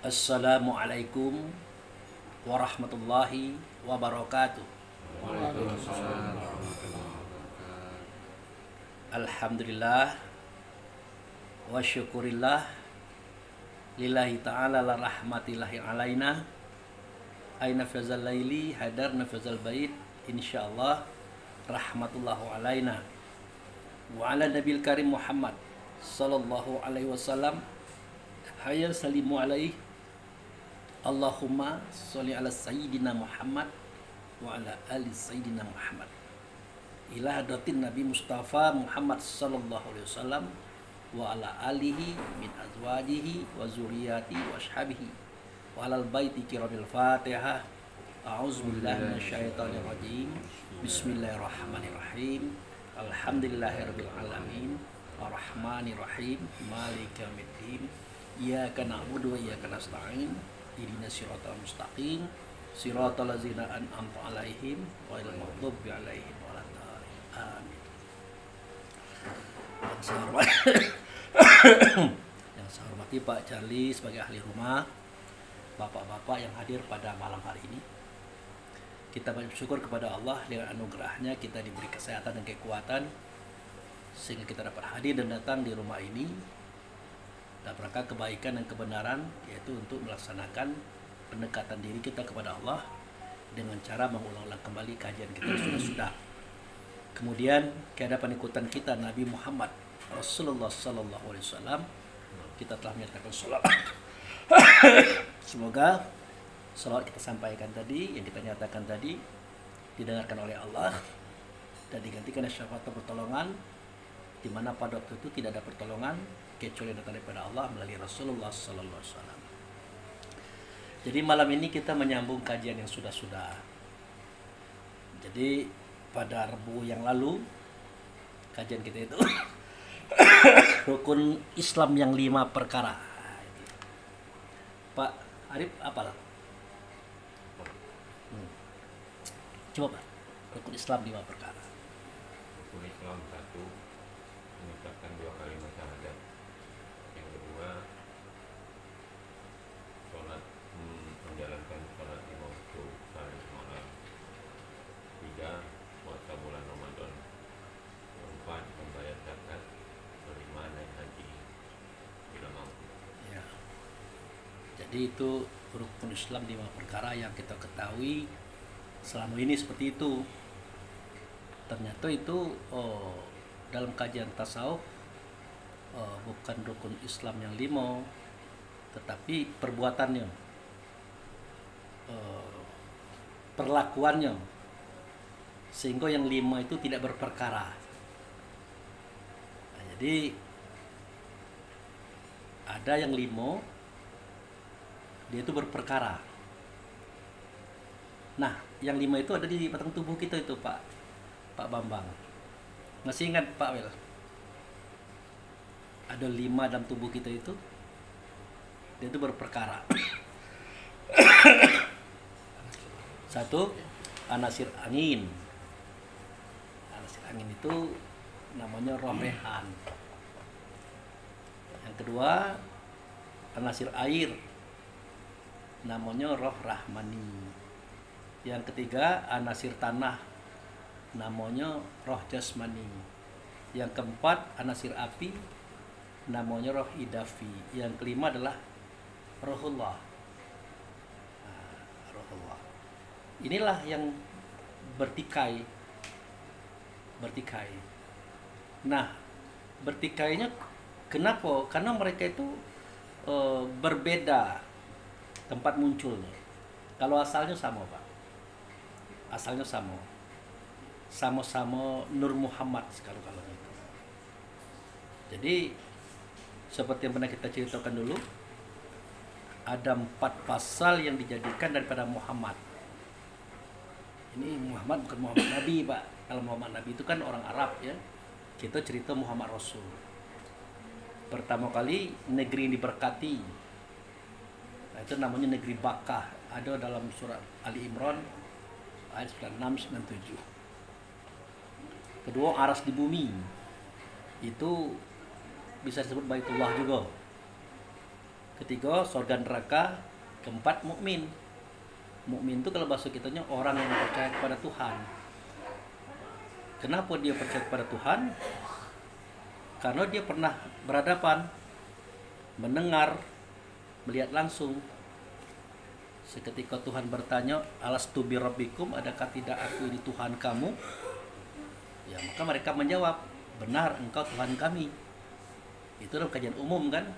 Assalamualaikum warahmatullahi wabarakatuh. Waalaikumsalam warahmatullahi wabarakatuh. Alhamdulillah wa syukurillah lillahi ta'ala la rahmatillahi alaina aina fazal laili hadar nafazal bait insyaallah rahmatullahu alaina wa ala nabil karim Muhammad sallallahu alaihi wasallam hayya salimu alaihi Allahumma sholli ala sayyidina Muhammad wa ala ali sayyidina Muhammad ila hadratin Nabi Mustafa Muhammad sallallahu alaihi wasallam wa ala alihi min azwajihi wa zuriyati wa ashabihi wa alal baiti kiramil fatihah. A'udzubillahi minasyaitonir rajim. Bismillahirrahmanirrahim. Alhamdulillahirabbil alamin. Arrahmanir rahim. Maliki yaumiddin. Iyyaka na'budu wa iyyaka nasta'in. Ihdinas siratal mustaqim. Siratal ladzina an'amta 'alaihim ghairil maghdubi 'alaihim waladdallin. Amin. Yang saya hormati Pak Charlie sebagai ahli rumah, bapak-bapak yang hadir pada malam hari ini, kita bersyukur kepada Allah dengan anugerahnya kita diberi kesehatan dan kekuatan sehingga kita dapat hadir dan datang di rumah ini dalam rangka kebaikan dan kebenaran, yaitu untuk melaksanakan pendekatan diri kita kepada Allah dengan cara mengulang-ulang kembali kajian kita sudah. Kemudian kehadapan ikutan kita Nabi Muhammad Rasulullah Sallallahu Alaihi Wasallam, kita telah menyatakan salawat. Semoga salawat kita sampaikan tadi, yang kita nyatakan tadi, didengarkan oleh Allah dan digantikan oleh syafaat pertolongan, di mana pada waktu itu tidak ada pertolongan kecuali datang daripada Allah melalui Rasulullah Sallallahu Alaihi Wasallam. Jadi malam ini kita menyambung kajian yang sudah-sudah. Jadi pada Rabu yang lalu kajian kita itu rukun Islam yang 5 perkara. Pak Arif apal? Coba Pak, rukun Islam 5 perkara. Rukun Islam 1, mengucapkan 2 kalimat syahadat. Yang kedua, menjalankan sholat 5 waktu sehari semalam. 3, puasa bulan Ramadan. 4, membayar zakat. 5, naik haji bila mampu. Ya. Jadi itu rukun Islam 5 perkara yang kita ketahui selama ini seperti itu. Ternyata itu dalam kajian tasawuf bukan rukun Islam yang 5, tetapi perbuatannya, perlakuannya, sehingga yang 5 itu tidak berperkara. Nah, jadi ada yang 5 dia itu berperkara. Nah, yang 5 itu ada di batang tubuh kita itu Pak Bambang. Masih ingat Pak Wel? Ada 5 dalam tubuh kita itu, dia itu berperkara. 1, anasir angin. Anasir angin itu namanya roh rehan. Yang kedua, anasir air, namanya roh rahmani. Yang ketiga, anasir tanah, namanya roh jasmani. Yang keempat, anasir api, namanya roh idafi. Yang kelima adalah rohullah. Nah, rohullah. Inilah yang bertikai. Nah, bertikainya kenapa? Karena mereka itu berbeda tempat munculnya. Kalau asalnya sama Pak, asalnya sama-sama Nur Muhammad kalau itu. Jadi seperti yang pernah kita ceritakan dulu, ada 4 pasal yang dijadikan daripada Muhammad. Ini Muhammad bukan Muhammad Nabi Pak. Kalau Muhammad Nabi itu kan orang Arab ya. Kita cerita Muhammad Rasul. Pertama kali negeri yang diberkati, nah, itu namanya negeri Bakkah. Ada dalam surat Ali Imran ayat 96-97. Kedua, aras di bumi. Itu bisa disebut Baitullah juga. ketiga surga neraka, keempat mukmin. Mukmin itu kalau bahasa kitanya orang yang percaya kepada Tuhan. Kenapa dia percaya kepada Tuhan? Karena dia pernah berhadapan, mendengar, melihat langsung. Seketika Tuhan bertanya, alastu bi rabbikum, adakah tidak aku ini Tuhan kamu? Ya, maka mereka menjawab, benar, engkau Tuhan kami. Itu dalam kajian umum kan.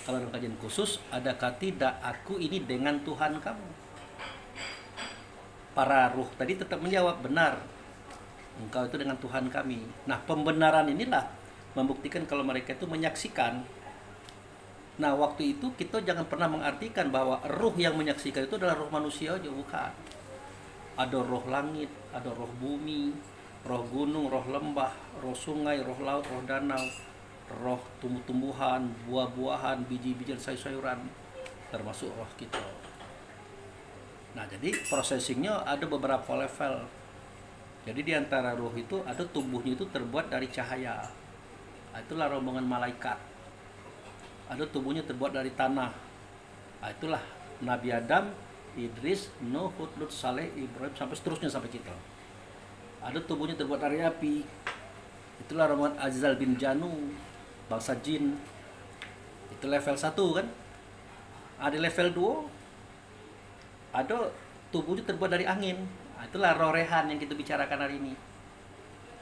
Kalau dalam kajian khusus, adakah tidak aku ini dengan Tuhan kamu? Para ruh tadi tetap menjawab, benar, engkau itu dengan Tuhan kami. Nah, pembenaran inilah membuktikan kalau mereka itu menyaksikan. Nah, waktu itu kita jangan pernah mengartikan bahwa ruh yang menyaksikan itu adalah roh manusia aja, bukan. Ada roh langit, ada roh bumi, roh gunung, roh lembah, roh sungai, roh laut, roh danau, roh tumbuh-tumbuhan, buah-buahan, biji-bijian, sayur-sayuran, termasuk roh kita. Nah, jadi processingnya ada beberapa level. Jadi di antara roh itu ada tubuhnya itu terbuat dari cahaya. Nah, itulah rombongan malaikat. Ada tubuhnya terbuat dari tanah. Nah, itulah Nabi Adam, Idris, Nuh, Hud, Lut, Saleh, Ibrahim, sampai seterusnya sampai kita. Ada tubuhnya terbuat dari api. Itulah rombongan Azal bin Janu, bangsa jin. Itu level 1 kan. Ada level 2. Ada tubuhnya terbuat dari angin. Nah, itulah roh rehan yang kita bicarakan hari ini.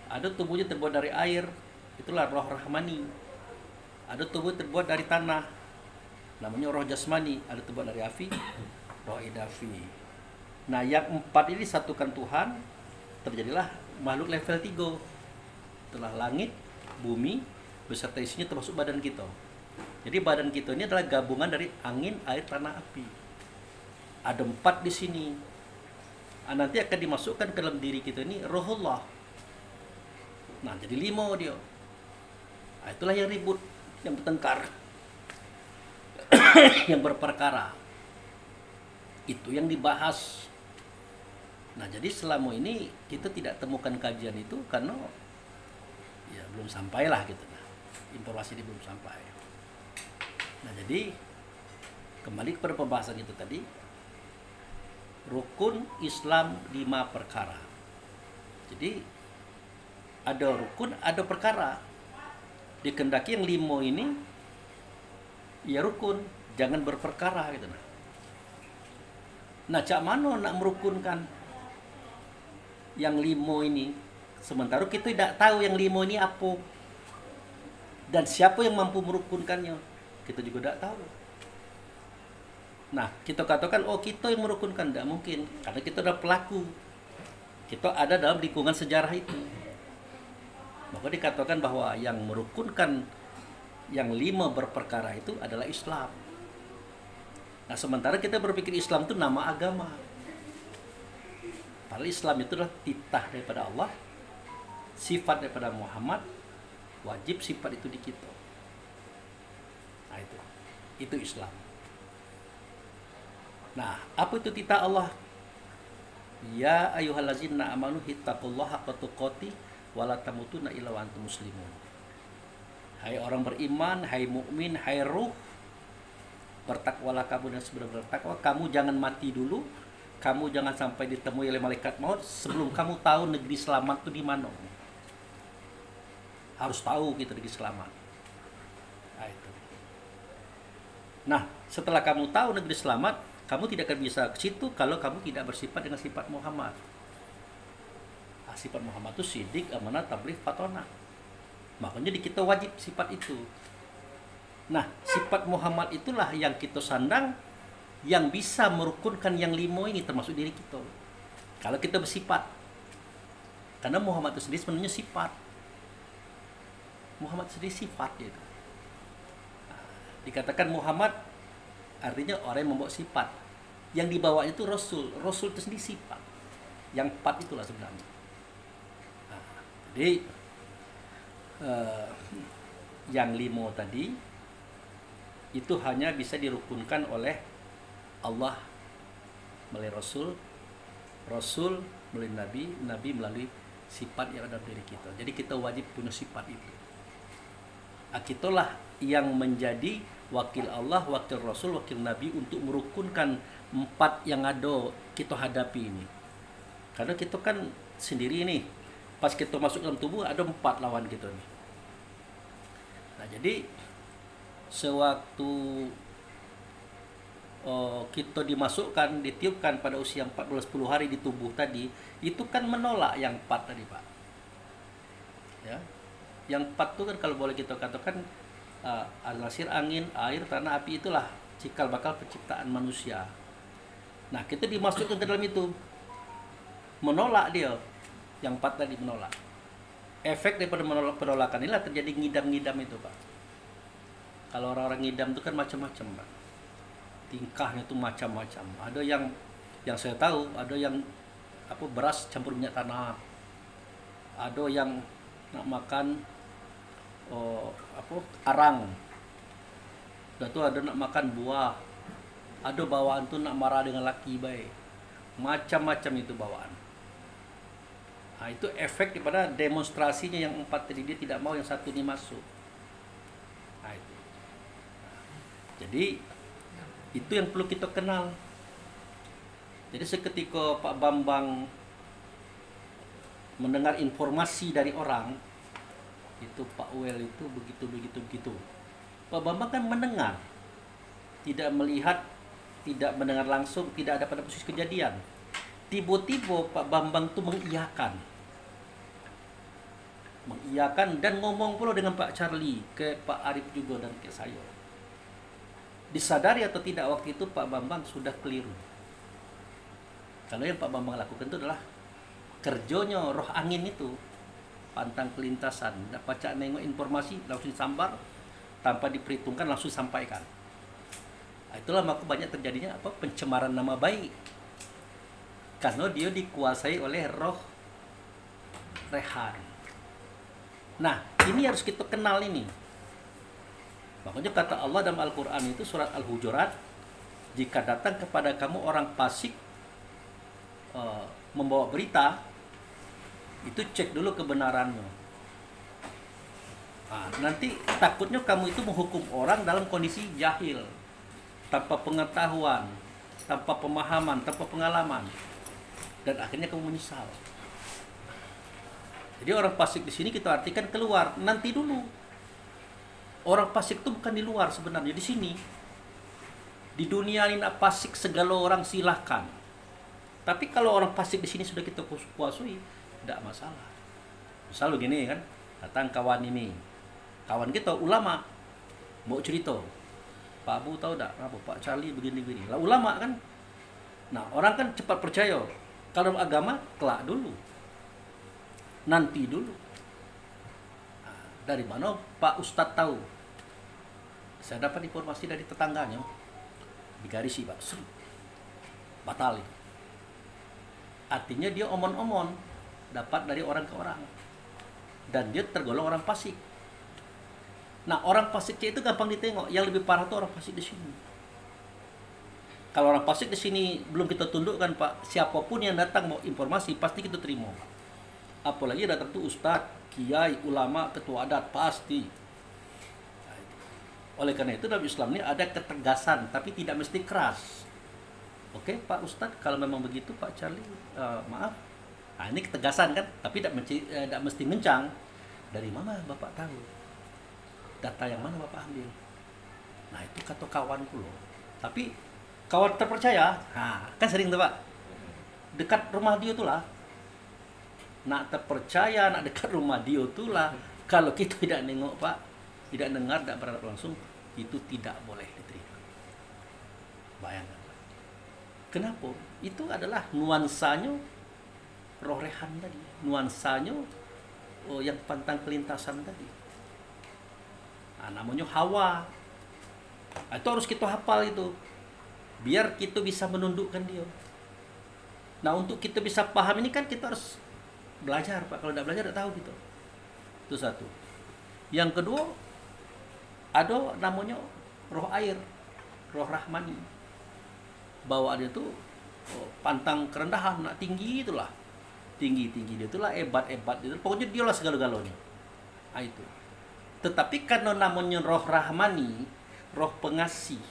Ada tubuhnya terbuat dari air. Itulah roh rahmani. Ada tubuh terbuat dari tanah. Namanya roh jasmani. Ada terbuat dari api. Roh idafi. Nah, yang 4 ini disatukan Tuhan. Terjadilah makhluk level 3. Itulah langit, bumi, beserta isinya termasuk badan kita. Jadi badan kita ini adalah gabungan dari angin, air, tanah, api. Ada 4 di sini. Nanti akan dimasukkan ke dalam diri kita ini rohullah. Nah, jadi 5 dia. Nah, itulah yang ribut, yang bertengkar, yang berperkara. Itu yang dibahas. Nah, jadi selama ini kita tidak temukan kajian itu karena ya belum sampailah gitu. Nah, informasi ini belum sampai. Nah, jadi kembali kepada pembahasan itu tadi. Rukun Islam 5 perkara. Jadi ada rukun, ada perkara. Dikendaki yang 5 ini ya rukun, jangan berperkara gitu. Nah, cak mana nak merukunkan yang 5 ini? Sementara kita tidak tahu yang 5 ini apa. Dan siapa yang mampu merukunkannya? Kita juga tidak tahu. Nah, kita katakan, oh kita yang merukunkan. Tidak mungkin, karena kita adalah pelaku. Kita ada dalam lingkungan sejarah itu. Maka dikatakan bahwa yang merukunkan yang 5 berperkara itu adalah Islam. Nah, sementara kita berpikir Islam itu nama agama. Padahal Islam itu adalah titah daripada Allah, sifat daripada Muhammad, wajib sifat itu di kita. Nah, itu Islam. Nah, apa itu titah Allah? Ya ayyuhallazina amanu hittaqullaha haqqa tuqatih wa la tamutunna illa wa antum muslimun. Hai orang beriman, hai mukmin, hai ruh, bertakwalah kamu dan sebenar-benar takwa. Kamu jangan mati dulu. Kamu jangan sampai ditemui oleh malaikat maut sebelum kamu tahu negeri selamat itu di mana. Harus tahu kita negeri selamat. Nah, itu. Nah, setelah kamu tahu negeri selamat, kamu tidak akan bisa ke situ kalau kamu tidak bersifat dengan sifat Muhammad. Nah, sifat Muhammad itu sidik, amanah, tabligh, fatonah. Makanya di kita wajib sifat itu. Nah, sifat Muhammad itulah yang kita sandang, yang bisa merukunkan yang 5 ini termasuk diri kita. Kalau kita bersifat. Karena Muhammad itu sendiri sebenarnya sifat. Muhammad sendiri sifat dia. Nah, dikatakan Muhammad artinya orang yang membawa sifat. Yang dibawa itu Rasul. Rasul itu sendiri sifat. Yang 4 itulah sebenarnya. Nah, jadi yang 5 tadi itu hanya bisa dirukunkan oleh Allah melalui Rasul, Rasul melalui Nabi, Nabi melalui sifat yang ada dalam diri kita. Jadi kita wajib punya sifat itu. Nah, kitalah yang menjadi wakil Allah, wakil Rasul, wakil Nabi untuk merukunkan 4 yang ada kita hadapi ini. Karena kita kan sendiri nih, pas kita masuk dalam tubuh ada 4 lawan kita nih. Nah jadi sewaktu kita dimasukkan, ditiupkan pada usia 14-10 hari di tubuh tadi, itu kan menolak yang 4 tadi Pak. Ya, yang 4 itu kan kalau boleh kita katakan al-nasir, angin, air, tanah, api, itulah cikal bakal penciptaan manusia. Nah kita dimasukkan ke dalam itu, menolak dia, yang 4 tadi menolak. Efek daripada penolakan inilah terjadi ngidam-ngidam itu Pak. Kalau orang-orang ngidam itu kan macam-macam Pak, tingkahnya itu macam-macam. Ada yang saya tahu, ada yang beras campur minyak tanah, ada yang nak makan arang, dan tuh ada nak makan buah, ada bawaan tuh nak marah dengan laki baik, macam-macam itu bawaan. Nah itu efek daripada demonstrasinya yang 4 tadi, dia tidak mau yang 1 ini masuk. Nah, itu. Jadi itu yang perlu kita kenal. Jadi seketika Pak Bambang mendengar informasi dari orang, itu Pak Wel itu begitu. Pak Bambang kan mendengar, tidak melihat, tidak mendengar langsung, tidak ada pada posisi kejadian. Tiba-tiba Pak Bambang itu mengiyakan dan ngomong pula dengan Pak Charlie, ke Pak Arif juga dan ke saya. Disadari atau tidak waktu itu Pak Bambang sudah keliru. Kalau yang Pak Bambang lakukan itu adalah kerjanya roh angin itu, pantang kelintasan, dapat cak nengok informasi langsung disambar tanpa diperhitungkan, langsung sampaikan. Nah, itulah maka banyak terjadinya pencemaran nama baik, karena dia dikuasai oleh roh rehan. Nah ini harus kita kenal ini. Makanya kata Allah dalam Al-Quran itu surat Al-Hujurat, jika datang kepada kamu orang fasik membawa berita, itu cek dulu kebenarannya. Nah, nanti takutnya kamu itu menghukum orang dalam kondisi jahil, tanpa pengetahuan, tanpa pemahaman, tanpa pengalaman, dan akhirnya kamu menyesal. Jadi orang fasik di sini kita artikan keluar. Nanti dulu. Orang fasik itu bukan di luar sebenarnya, di sini. Di dunia ini nak fasik segala orang silahkan. Tapi kalau orang fasik di sini sudah kita kuasai, tidak masalah. Misal begini kan, datang kawan ini, kawan kita ulama, mau cerita, Pak Abu tahu tak, Pak Charlie begini-begini. Lah ulama kan, nah orang kan cepat percaya. Kalau agama kelak dulu, nanti dulu. Dari mana Pak Ustadz tahu? Saya dapat informasi dari tetangganya, digarisi Pak, batal itu. Artinya dia omon-omon, dapat dari orang ke orang, dan dia tergolong orang fasik. Nah orang fasiknya itu gampang ditengok, yang lebih parah itu orang fasik di sini. Kalau orang fasik di sini belum kita tundukkan Pak, siapapun yang datang mau informasi pasti kita terima. Apalagi datang tuh ustadz, kiai, ulama, ketua adat, pasti. Oleh karena itu dalam Islam ini ada ketegasan, tapi tidak mesti keras. Oke Pak Ustadz, kalau memang begitu Pak Charlie, maaf. Nah ini ketegasan kan, tapi tidak mesti ngencang. Dari mana Bapak tahu? Data yang mana Bapak ambil? Nah itu kata kawanku loh. Tapi kawan terpercaya, nah kan sering tuh Pak, dekat rumah dia tuh lah. Nak terpercaya, nak dekat rumah dia itulah. Kalau kita tidak nengok Pak, tidak dengar, tidak berhadap langsung, itu tidak boleh diterima. Bayangkan Pak. Kenapa? Itu adalah nuansanya roh rehan tadi, nuansanya yang pantang kelintasan tadi. Nah, namanya hawa. Nah, itu harus kita hafal itu, biar kita bisa menundukkan dia. Nah untuk kita bisa paham ini kan kita harus belajar Pak. Kalau tidak belajar tidak tahu gitu. Itu satu. Yang kedua, ada namanya roh air, roh rahmani. Bawaannya itu pantang kerendahan, nak tinggi itulah. Tinggi dia itulah, hebat itu. Pokoknya dialah segala-galanya. Nah itu. Tetapi karena namanya roh rahmani, roh pengasih,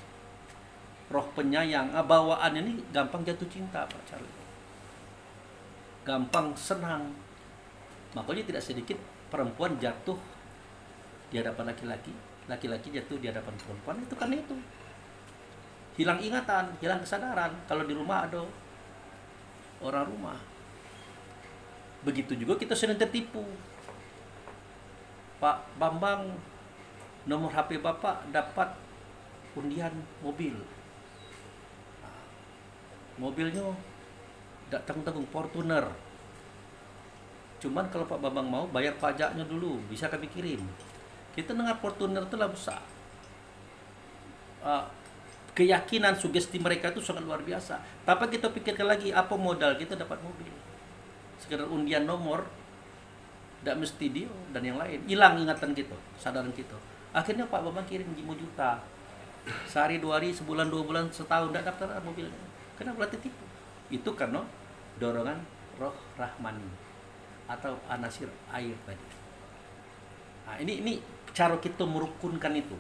roh penyayang, bawaan ini gampang jatuh cinta Pak Charlie. Gampang senang. Makanya tidak sedikit perempuan jatuh di hadapan laki-laki, laki-laki jatuh di hadapan perempuan, itu kan itu. Hilang ingatan, hilang kesadaran. Kalau di rumah ada orang rumah. Begitu juga kita sering tertipu. Pak Bambang, nomor HP Bapak dapat undian mobil. Mobilnya tidak tanggung-tanggung, Fortuner. Cuman kalau Pak Bambang mau bayar pajaknya dulu, bisa kami kirim. Kita dengar Fortuner itu lah besar. Keyakinan, sugesti mereka itu sangat luar biasa. Tapi kita pikirkan lagi, apa modal kita dapat mobil? Sekedar undian nomor, tidak mesti dia dan yang lain. Hilang ingatan kita, sadaran kita. Akhirnya Pak Bambang kirim 5 juta. Sehari, 2 hari, sebulan, 2 bulan, setahun, tidak daftar mobilnya. Kenapa berarti tipu? Itu karena dorongan roh rahmani atau anasir air tadi. Nah, ini cara kita merukunkan itu.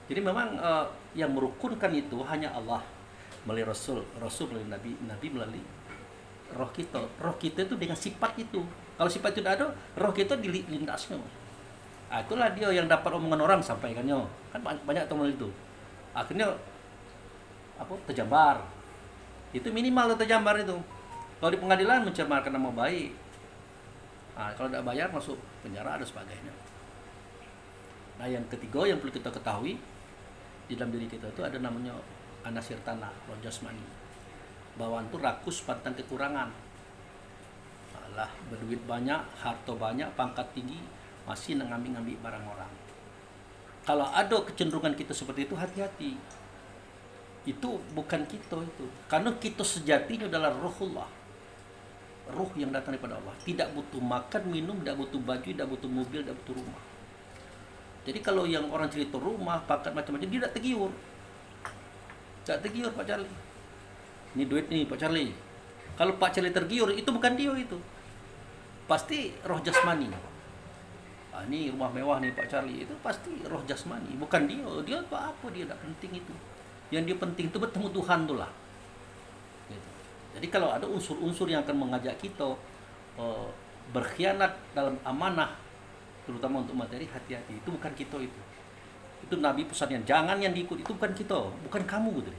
Jadi memang yang merukunkan itu hanya Allah melalui Rasul melalui Nabi melalui roh kita. Roh kita itu dengan sifat itu. Kalau sifat itu tidak ada, roh kita dilindasnya. Nah, itulah dia yang dapat omongan orang sampaikannya. Kan banyak teman itu. Akhirnya terjambar. Itu minimal terjambar itu. Kalau di pengadilan mencemarkan nama baik. Nah, kalau tidak bayar masuk penjara dan sebagainya. Nah, yang ketiga yang perlu kita ketahui di dalam diri kita itu ada namanya anasir tanah, roh jasmani. Bawaan itu rakus, pantang kekurangan. Alah, berduit banyak, harta banyak, pangkat tinggi, masih ngambil-ngambil barang orang. Kalau ada kecenderungan kita seperti itu, hati-hati. Itu bukan kita itu. Karena kita sejatinya adalah rohullah. Ruh yang datang daripada Allah. Tidak butuh makan, minum, tidak butuh baju, tidak butuh mobil, tidak butuh rumah. Jadi kalau yang orang cerita rumah, pangkat macam-macam, dia tidak tergiur. Tidak tergiur Pak Charlie. Ini duit nih Pak Charlie. Kalau Pak Charlie tergiur, itu bukan dia itu. Pasti roh jasmani. Nah, ini rumah mewah nih Pak Charlie. Itu pasti roh jasmani. Bukan dia. Dia apa? Dia tidak penting itu. Yang dia penting itu bertemu Tuhan tuh lah. Gitu. Jadi kalau ada unsur-unsur yang akan mengajak kita berkhianat dalam amanah, terutama untuk materi, hati-hati. Itu bukan kita itu. Itu Nabi pesannya, jangan yang diikut, itu bukan kita, bukan kamu gitu.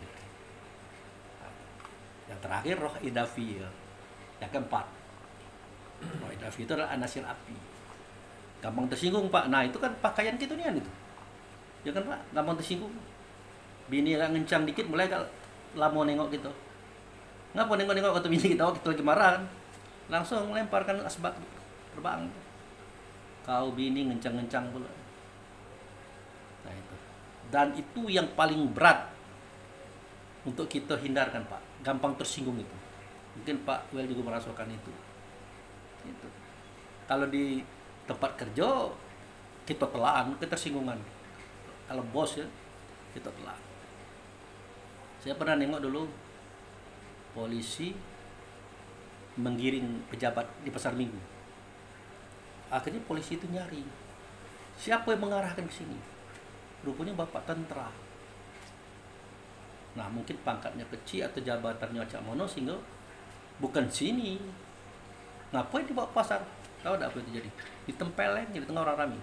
Yang terakhir roh idafi, yang keempat. Roh idafi itu adalah anasir api. Gampang tersinggung Pak. Nah, itu kan pakaian kita nih itu. Ya kan Pak, gampang tersinggung. Bini agak ngencang dikit mulai lama nengok gitu. Ngapa nengok-nengok kata bini kita lagi marah kan? Langsung lemparkan asbak terbang. Kau bini ngencang-ngencang pula. Nah itu. Dan itu yang paling berat untuk kita hindarkan Pak. Gampang tersinggung itu. Mungkin Pak Wel juga merasakan itu. Itu. Kalau di tempat kerja kita telan ketersinggungan. Kalau bos ya kita telan. Saya pernah nengok dulu polisi menggiring pejabat di pasar Minggu. Akhirnya polisi itu nyari siapa yang mengarahkan ke sini. Rupanya bapak tentara. Nah, mungkin pangkatnya kecil atau jabatannya acak mono sehingga bukan sini. Ngapain dibawa ke pasar? Tahu tidak apa itu jadi? Ditempeleng di tengah orang ramai.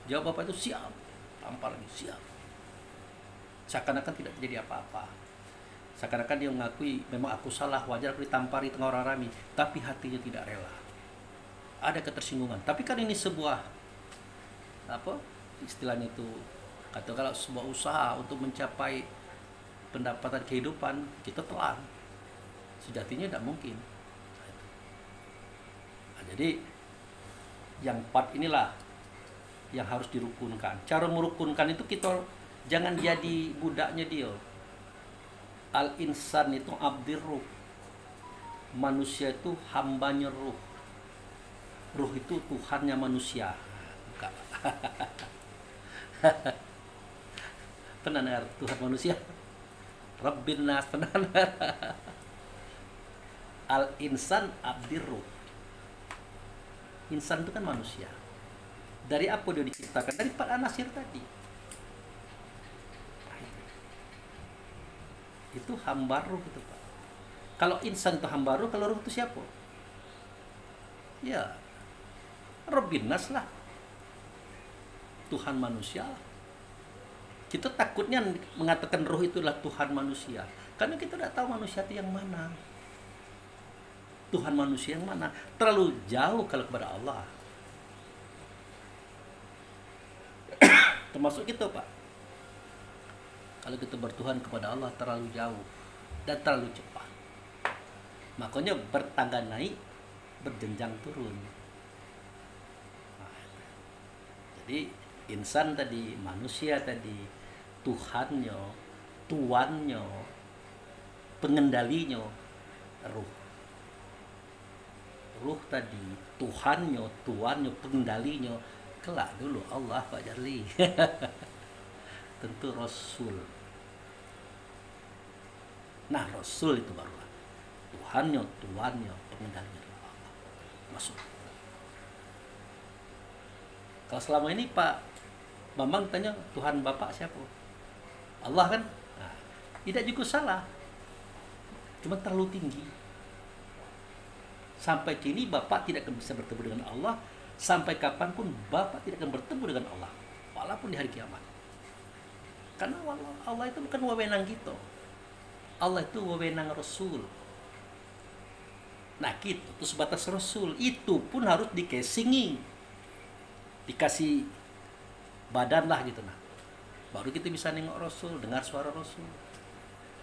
Jawab bapak itu siap. Tampar lagi siap. Seakan-akan tidak terjadi apa-apa. Seakan-akan dia mengakui memang aku salah, wajar aku ditampari tengah orang ramai, tapi hatinya tidak rela. Ada ketersinggungan. Tapi kan ini sebuah istilahnya itu, kata kalau sebuah usaha untuk mencapai pendapatan kehidupan, kita telan. Sejatinya tidak mungkin. Nah, jadi yang 4 inilah yang harus dirukunkan. Cara merukunkan itu kita jangan jadi budaknya dia. Al-insan itu abdir ruh. Manusia itu hambanya ruh. Ruh itu Tuhannya manusia. Bukan. Pernah dengar Tuhan manusia? Rabbin nas, pernah dengar? Al-insan abdir ruh. Insan itu kan manusia. Dari apa dia diciptakan? Dari 4 anasir tadi. Itu hambaruh gitu Pak. Kalau insan itu hambaruh, kalau ruh itu siapa? Ya, Rabbin Nas lah. Tuhan manusia. Kita takutnya mengatakan roh itu adalah Tuhan manusia. Karena kita tidak tahu manusia itu yang mana. Tuhan manusia yang mana. Terlalu jauh kalau kepada Allah. Termasuk kita Pak. Kalau kita bertuhan kepada Allah terlalu jauh. Dan terlalu cepat. Makanya bertangga naik, berjenjang turun. Nah, jadi insan tadi, manusia tadi, Tuhannya, tuannya, pengendalinya, ruh. Ruh tadi, Tuhannya, tuannya, pengendalinya, kelak dulu Allah Pak Jarli. Tentu Rasul. Nah Rasul itu barulah Tuhannya, tuannya, pengendalinya Allah. Masuk. Kalau selama ini Pak Bambang tanya Tuhan Bapak siapa? Allah kan? Nah, tidak juga salah. Cuma terlalu tinggi. Sampai kini Bapak tidak akan bisa bertemu dengan Allah. Sampai kapanpun Bapak tidak akan bertemu dengan Allah. Walaupun di hari kiamat. Karena Allah itu bukan wewenang kita. Allah itu wewenang Rasul. Nah kita itu sebatas Rasul. Itu pun harus dikesingi. Dikasih badan lah gitu nah. Baru kita bisa nengok Rasul, dengar suara Rasul.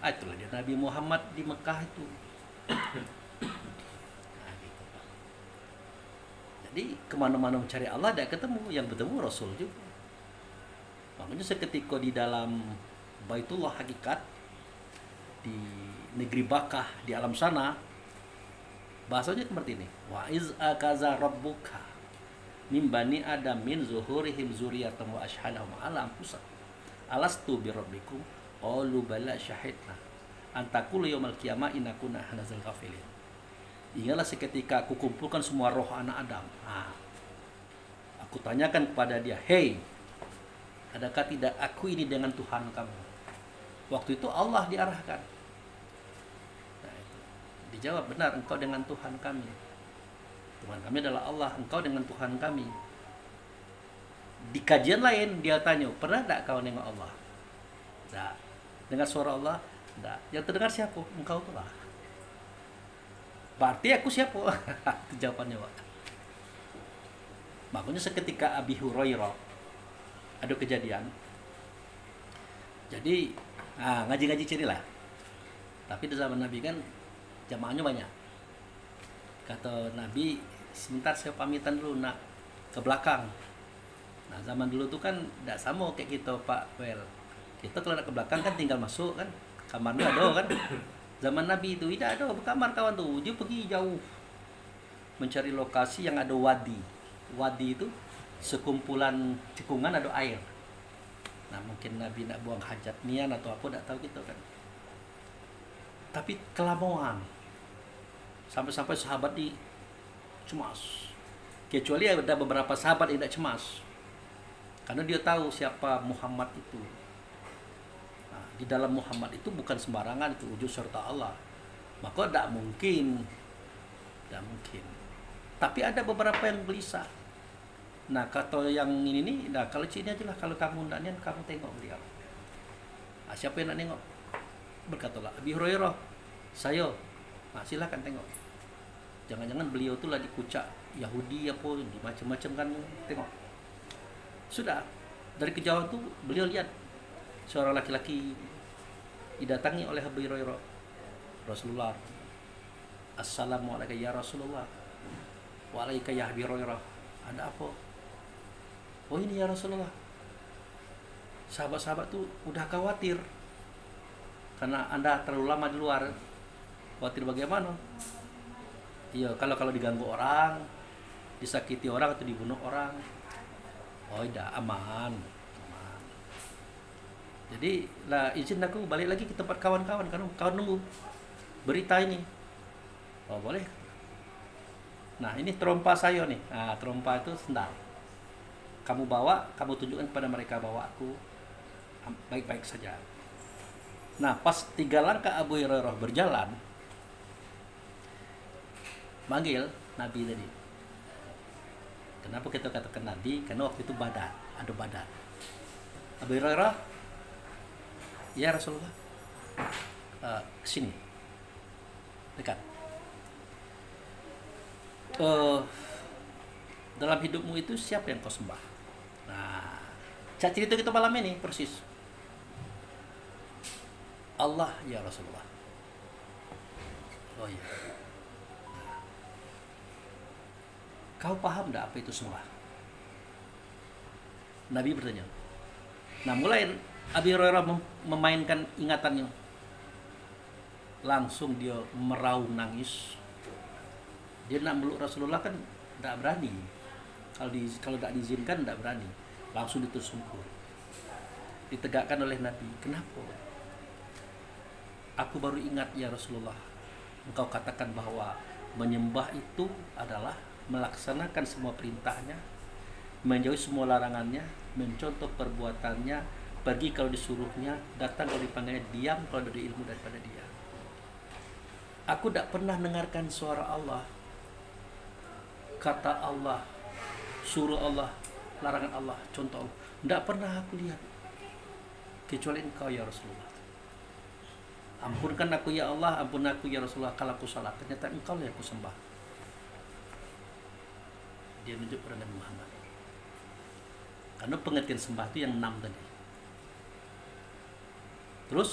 Itulah dia Nabi Muhammad di Mekah itu. Nah, gitu, Pak. Jadi kemana-mana mencari Allah tidak ketemu, yang bertemu Rasul juga. Makanya seketika di dalam Baitullah hakikat di negeri Bakah di alam sana, bahasanya seperti ini. Wa iz akaza rabbuka min bani adam min zuhurihim zuriyatan wa ashhadahum ala anfusihim alastu bi rabbikum qalu bala syahidna antakulu yaumal qiyamah inna kunna hanazal ghafilin. Ingatlah seketika aku kumpulkan semua roh anak Adam. Nah, aku tanyakan kepada dia, "Hei, adakah tidak aku ini dengan Tuhan kamu?" Waktu itu Allah diarahkan. Nah, itu. Dijawab, "Benar, engkau dengan Tuhan kami. Tuhan kami adalah Allah, engkau dengan Tuhan kami." Di kajian lain dia tanya, "Pernah tak kau nengok Allah?" Tidak. Dengar suara Allah? Tidak. Yang terdengar siapa? Engkau itulah. Berarti aku siapa? Itu jawabannya Pak. Makanya seketika Abi Hurairah ada kejadian. Jadi ngaji-ngaji sini lah. Tapi di zaman Nabi kan jamaahnya banyak. Kata Nabi, sebentar saya pamitan dulu nak ke belakang. Nah zaman dulu tuh kan tidak sama kayak kita Pak Well. Kita kalau nak ke belakang kan tinggal masuk kan, kamarnya ada kan. Zaman Nabi itu tidak ada berkamar kawan tuh, dia pergi jauh mencari lokasi yang ada wadi. Wadi itu sekumpulan cekungan ada air. Nah mungkin Nabi nak buang hajat nian atau apa tidak tahu gitu kan. Tapi kelamaan sampai-sampai sahabat di cemas. Kecuali ada beberapa sahabat yang tidak cemas. Karena dia tahu siapa Muhammad itu. Nah, di dalam Muhammad itu bukan sembarangan, itu wujud serta Allah. Maka tidak mungkin. Tidak mungkin. Tapi ada beberapa yang gelisah. Nah, kata yang ini nih, nah kalau sini aja lah, kalau kamu tidak niat, kamu tengok beliau. Nah, siapa yang nak nengok? Berkatalah Abi Hurairah, saya. Nah, silakan tengok. Jangan-jangan beliau tuh lah dikucak Yahudi apa, macam-macam kan, tengok. Sudah, dari kejauhan tuh beliau lihat seorang laki-laki didatangi oleh Abi Hurairah. Rasulullah, "Assalamualaikum ya Rasulullah." "Waalaikum ya Abi Hurairah." "Ada apa?" "Oh ini ya Rasulullah, sahabat-sahabat tuh udah khawatir karena Anda terlalu lama di luar." "Khawatir bagaimana?" "Iya, kalau diganggu orang, disakiti orang atau dibunuh orang." "Oh tidak, aman. Jadi lah izin aku balik lagi ke tempat kawan-kawan, karena kawan nunggu berita ini." "Oh boleh." Nah ini trompa saya nih. Nah trompa itu sendal. kamu bawa, kamu tunjukkan kepada mereka bahwa aku baik-baik saja. Nah, pas 3 langkah Abu Hurairah berjalan, manggil Nabi tadi. Kenapa kita katakan Nabi? Karena waktu itu ada badan. Abu Hurairah, ya Rasulullah, kesini, dekat. Dalam hidupmu itu siapa yang kau sembah? Nah, cerita kita malam ini persis. Allah ya Rasulullah. Oh iya. Kau paham tidak apa itu sembah? Nabi bertanya. Nah, mulai Abi Hurairah memainkan ingatannya. Langsung dia meraung nangis. Dia nak meluk Rasulullah kan tidak berani. Kalau tidak diizinkan tidak berani. Langsung ditersungkur. Ditegakkan oleh Nabi. Kenapa? Aku baru ingat ya Rasulullah. Engkau katakan bahwa menyembah itu adalah melaksanakan semua perintahnya, menjauhi semua larangannya, mencontoh perbuatannya, pergi kalau disuruhnya, datang kalau dipanggilnya, diam kalau ada ilmu daripada dia. Aku tidak pernah dengarkan suara Allah, kata Allah, suruh Allah, larangan Allah, contoh Allah. Tidak pernah aku lihat kecuali engkau ya Rasulullah. Ampunkan aku ya Allah, ampun aku ya Rasulullah kalau aku salah. Ternyata engkau yang aku sembah. Dia menunjuk pada Nabi Muhammad. Karena pengertian sembah itu yang 6 tadi. Terus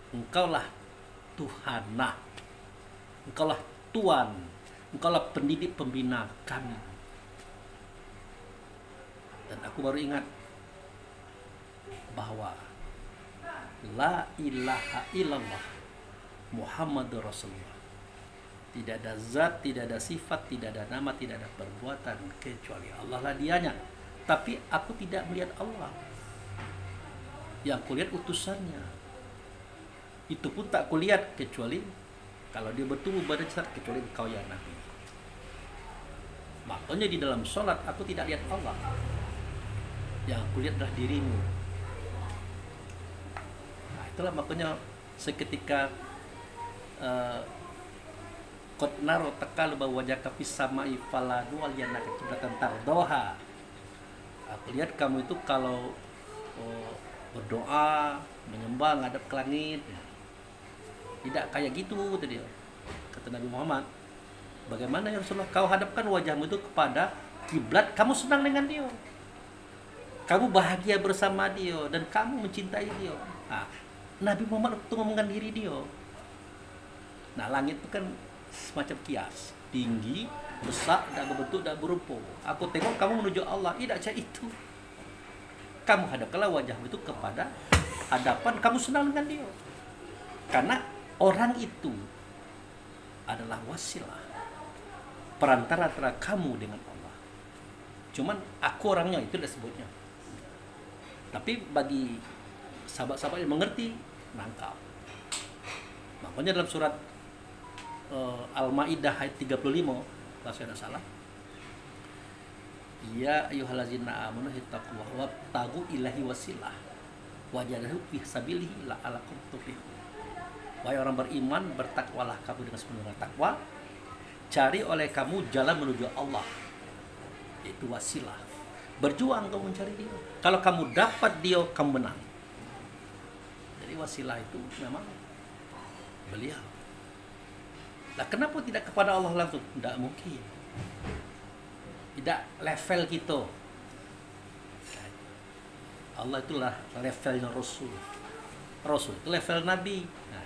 engkaulah Tuhanah, engkaulah Tuhan, engkaulah pendidik pembina kami. Dan aku baru ingat bahwa la ilaha illallah Muhammadur Rasulullah. Tidak ada zat, tidak ada sifat, tidak ada nama, tidak ada perbuatan kecuali Allah lah dianya. Tapi aku tidak melihat Allah. Yang kulihat utusannya. Itu pun tak kulihat kecuali kalau dia bertemu pada saat kecuali engkau ya Nabi. Makanya di dalam sholat aku tidak lihat Allah. Yang kulihat adalah dirimu. Nah, itulah makanya seketika qad naro taqalluba wajhaka fis sama'i falanu wal yanaka kiblatan tardoha. Aku lihat kamu itu kalau berdoa, menyembah, ngadap ke langit, tidak kayak gitu tadi. Kata Nabi Muhammad, bagaimana ya Rasulullah kau hadapkan wajahmu itu kepada kiblat, kamu senang dengan dia, kamu bahagia bersama dia, dan kamu mencintai dia. Nah, Nabi Muhammad itu ngomongkan diri dia. Nah, langit itu kan semacam kias, tinggi, besar, tidak berbentuk, tidak berupa. Aku tengok kamu menuju Allah, tidak macam itu. Kamu hadapkanlah wajahmu itu kepada hadapan, kamu senang dengan dia. Karena orang itu adalah wasilah, perantara antara kamu dengan Allah. Cuman aku orangnya itu disebutnya. Tapi bagi sahabat-sahabat yang mengerti, nangkap. Makanya dalam surat Al-Maidah ayat 35, kalau saya tidak salah, ya ayyuhallazina amanu ittaqullaha wabtagu ilahi wasilah wajadahu fi sabilihi la'alakum tuflihun. Wahai orang beriman, bertakwalah kamu dengan sepenuh takwa, cari oleh kamu jalan menuju Allah, yaitu wasilah. Berjuang kamu mencari dia. Kalau kamu dapat dia, kamu menang. Jadi wasilah itu memang beliau. Nah, kenapa tidak kepada Allah langsung? Tidak mungkin. Tidak level kita. Allah itulah levelnya Rasul. Rasul itu level Nabi. Nah,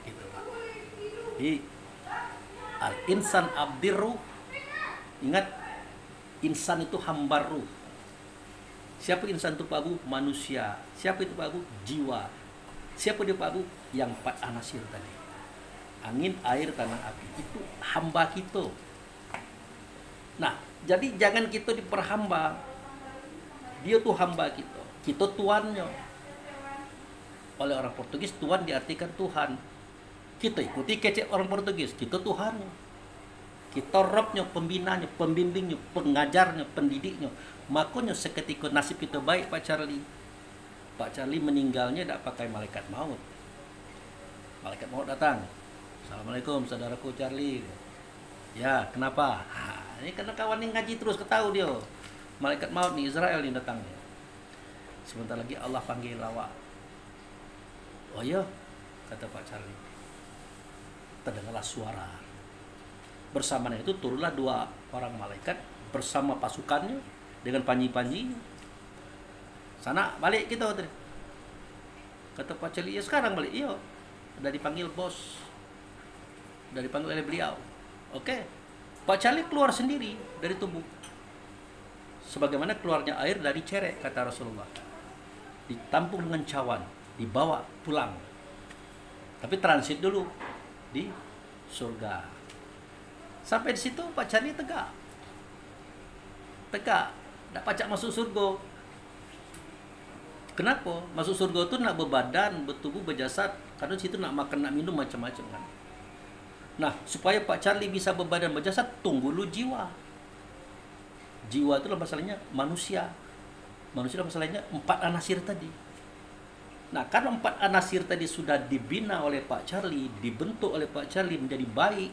gitu. Jadi al-insan abdiru. Ingat, insan itu hambaru. Siapa insan itu Pak Abu? Manusia. Siapa itu Pak Abu? Jiwa. Siapa dia Pak Abu? Yang 4 anasir tadi. Angin, air, tanah, api. Itu hamba kita. Nah, jadi jangan kita diperhamba. Dia tuh hamba kita. Kita tuannya. Oleh orang Portugis, tuan diartikan Tuhan. Kita ikuti kecek orang Portugis. Kita Tuhannya. Kita robnya, pembinanya, pembimbingnya, pengajarnya, pendidiknya. Makanya seketika nasib kita baik Pak Charlie. Pak Charlie meninggalnya tidak pakai malaikat maut. Malaikat maut datang. Assalamualaikum saudaraku Charlie. Ya, kenapa? Ini karena kawan yang ngaji terus ketahu dia. Malaikat maut nih Israel yang datangnya. Sebentar lagi Allah panggil awak. Oh iya, kata Pak Charlie. Terdengarlah suara. Bersamanya itu turunlah 2 orang malaikat bersama pasukannya dengan panji-panji. Sana balik kita tadi. Kata Pak Charlie, ya sekarang balik. Iya. Udah dipanggil bos. Udah dipanggil oleh beliau. Oke. Pak Charlie keluar sendiri dari tubuh. Sebagaimana keluarnya air dari cerek, kata Rasulullah. Ditampung dengan cawan, dibawa pulang. Tapi transit dulu di surga. Sampai di situ Pak Charlie tegak. Tegak, tidak pacak masuk surga. Kenapa? Masuk surga itu nak berbadan, bertubuh, berjasad. Karena situ nak makan, nak minum macam-macam kan. Nah, supaya Pak Charlie bisa berbadan, berjasad, tunggu dulu jiwa. Jiwa itu lah masalahnya manusia. Manusia lah masalahnya 4 anasir tadi. Nah, karena 4 anasir tadi sudah dibina oleh Pak Charlie, dibentuk oleh Pak Charlie menjadi baik,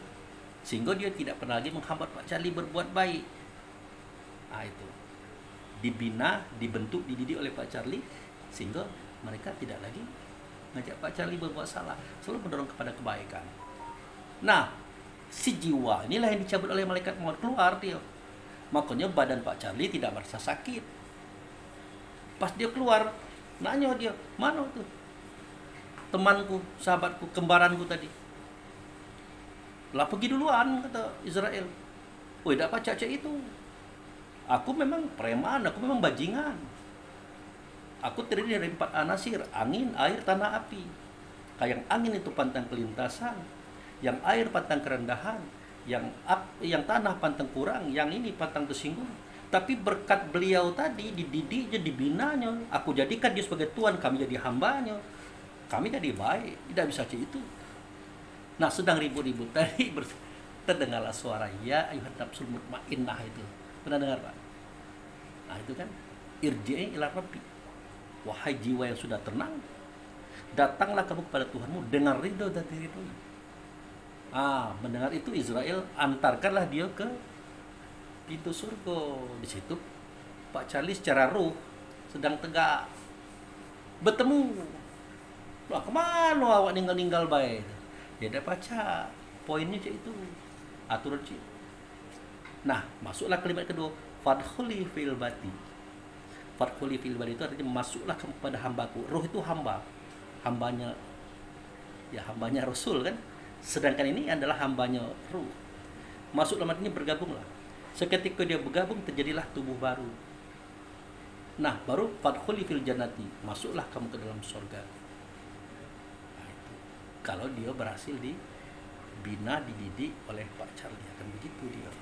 sehingga dia tidak pernah lagi menghambat Pak Charlie berbuat baik. Nah, itu. Dibina, dibentuk, dididik oleh Pak Charlie, sehingga mereka tidak lagi ngajak Pak Charlie berbuat salah, selalu mendorong kepada kebaikan. Nah, si jiwa inilah yang dicabut oleh malaikat maut, keluar dia. Makanya badan Pak Charlie tidak merasa sakit. Pas dia keluar, nanya dia, mana tuh temanku, sahabatku, kembaranku tadi? Lah pergi duluan, kata Israel. Woi, tidak pacak itu. Aku memang preman, aku memang bajingan. Aku terdiri dari 4 anasir, angin, air, tanah, api. Kayak angin itu pantang kelintasan, yang air pantang kerendahan, yang tanah pantang kurang, yang ini pantang tersinggung. Tapi berkat beliau tadi, dididiknya, dibinanya, aku jadikan dia sebagai Tuhan, kami jadi hambanya. Kami jadi baik, tidak bisa itu. Nah, sedang ribut-ribut tadi terdengarlah suara ya ayuhan nafsul mutmainnah itu. Pernah dengar, Pak? Nah, itu kan irji'i ila rabbi. Wahai jiwa yang sudah tenang, datanglah kamu kepada Tuhanmu dengan ridho dan ridho. Mendengar itu Israel antarkanlah dia ke pintu surga. Di situ Pak Charlie secara ruh sedang tegak bertemu. Lah kemana awak ninggal baik? Dia ada baca poinnya cik itu, aturan cik. Nah, masuklah kalimat kedua, fadkhuli fil bati. Fadkhuli fil bati itu artinya masuklah kepada hambaku. Roh itu hamba, hambanya Rasul kan. Sedangkan ini adalah hambanya ruh. Masuk dalam artinya bergabunglah. Seketika dia bergabung terjadilah tubuh baru. Nah, baru fadkhuli fil jannati, masuklah kamu ke dalam surga. Kalau dia berhasil dibina, dididik oleh Pak Charlie, akan begitu dia.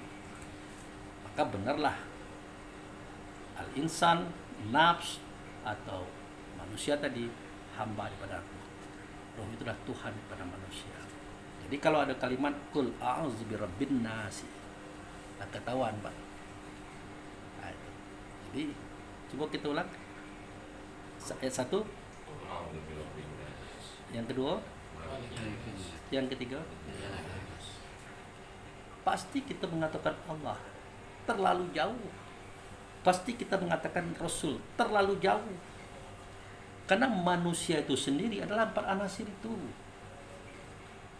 Maka benarlah al-insan, nafs atau manusia tadi hamba daripada roh. Roh itulah Tuhan kepada manusia. Jadi kalau ada kalimat kul a'udzu birabbin nas, ketahuan, Pak. Nah, itu. Jadi coba kita ulang. Ayat 1. Yang kedua, yang ketiga, pasti kita mengatakan Allah terlalu jauh. Pasti kita mengatakan Rasul terlalu jauh. Karena manusia itu sendiri adalah 4 anasir itu.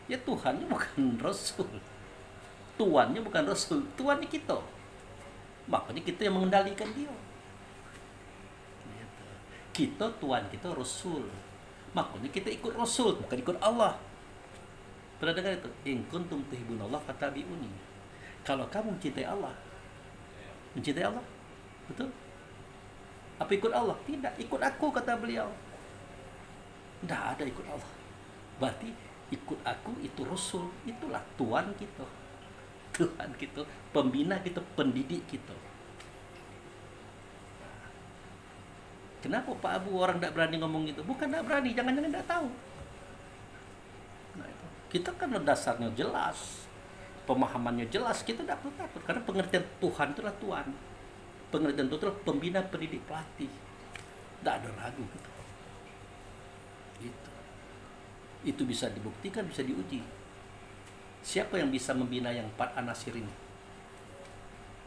Ya Tuhannya bukan Rasul. Tuannya bukan Rasul. Tuannya kita. Makanya kita yang mengendalikan dia. Kita Tuhan kita Rasul. Makanya kita ikut Rasul, bukan ikut Allah. Pernah dengar itu? In kuntum tuhibbunallah fattabi'uni. Kalau kamu mencintai Allah, betul? Apa ikut Allah? Tidak, ikut aku, kata beliau. Tidak ada ikut Allah. Berarti ikut aku itu Rasul, itulah Tuhan kita. Tuhan kita, pembina kita, pendidik kita. Kenapa Pak Abu orang tidak berani ngomong itu? Bukan tidak berani, jangan-jangan tidak tahu. Nah, itu. Kita kan dasarnya jelas. pemahamannya jelas, kita tidak perlu takut. Karena pengertian Tuhan itulah Tuhan. Pengertian Tuhan itulah pembina, pendidik, pelatih. Tidak ada ragu gitu. Itu bisa dibuktikan, bisa diuji. Siapa yang bisa membina yang 4 anasir ini?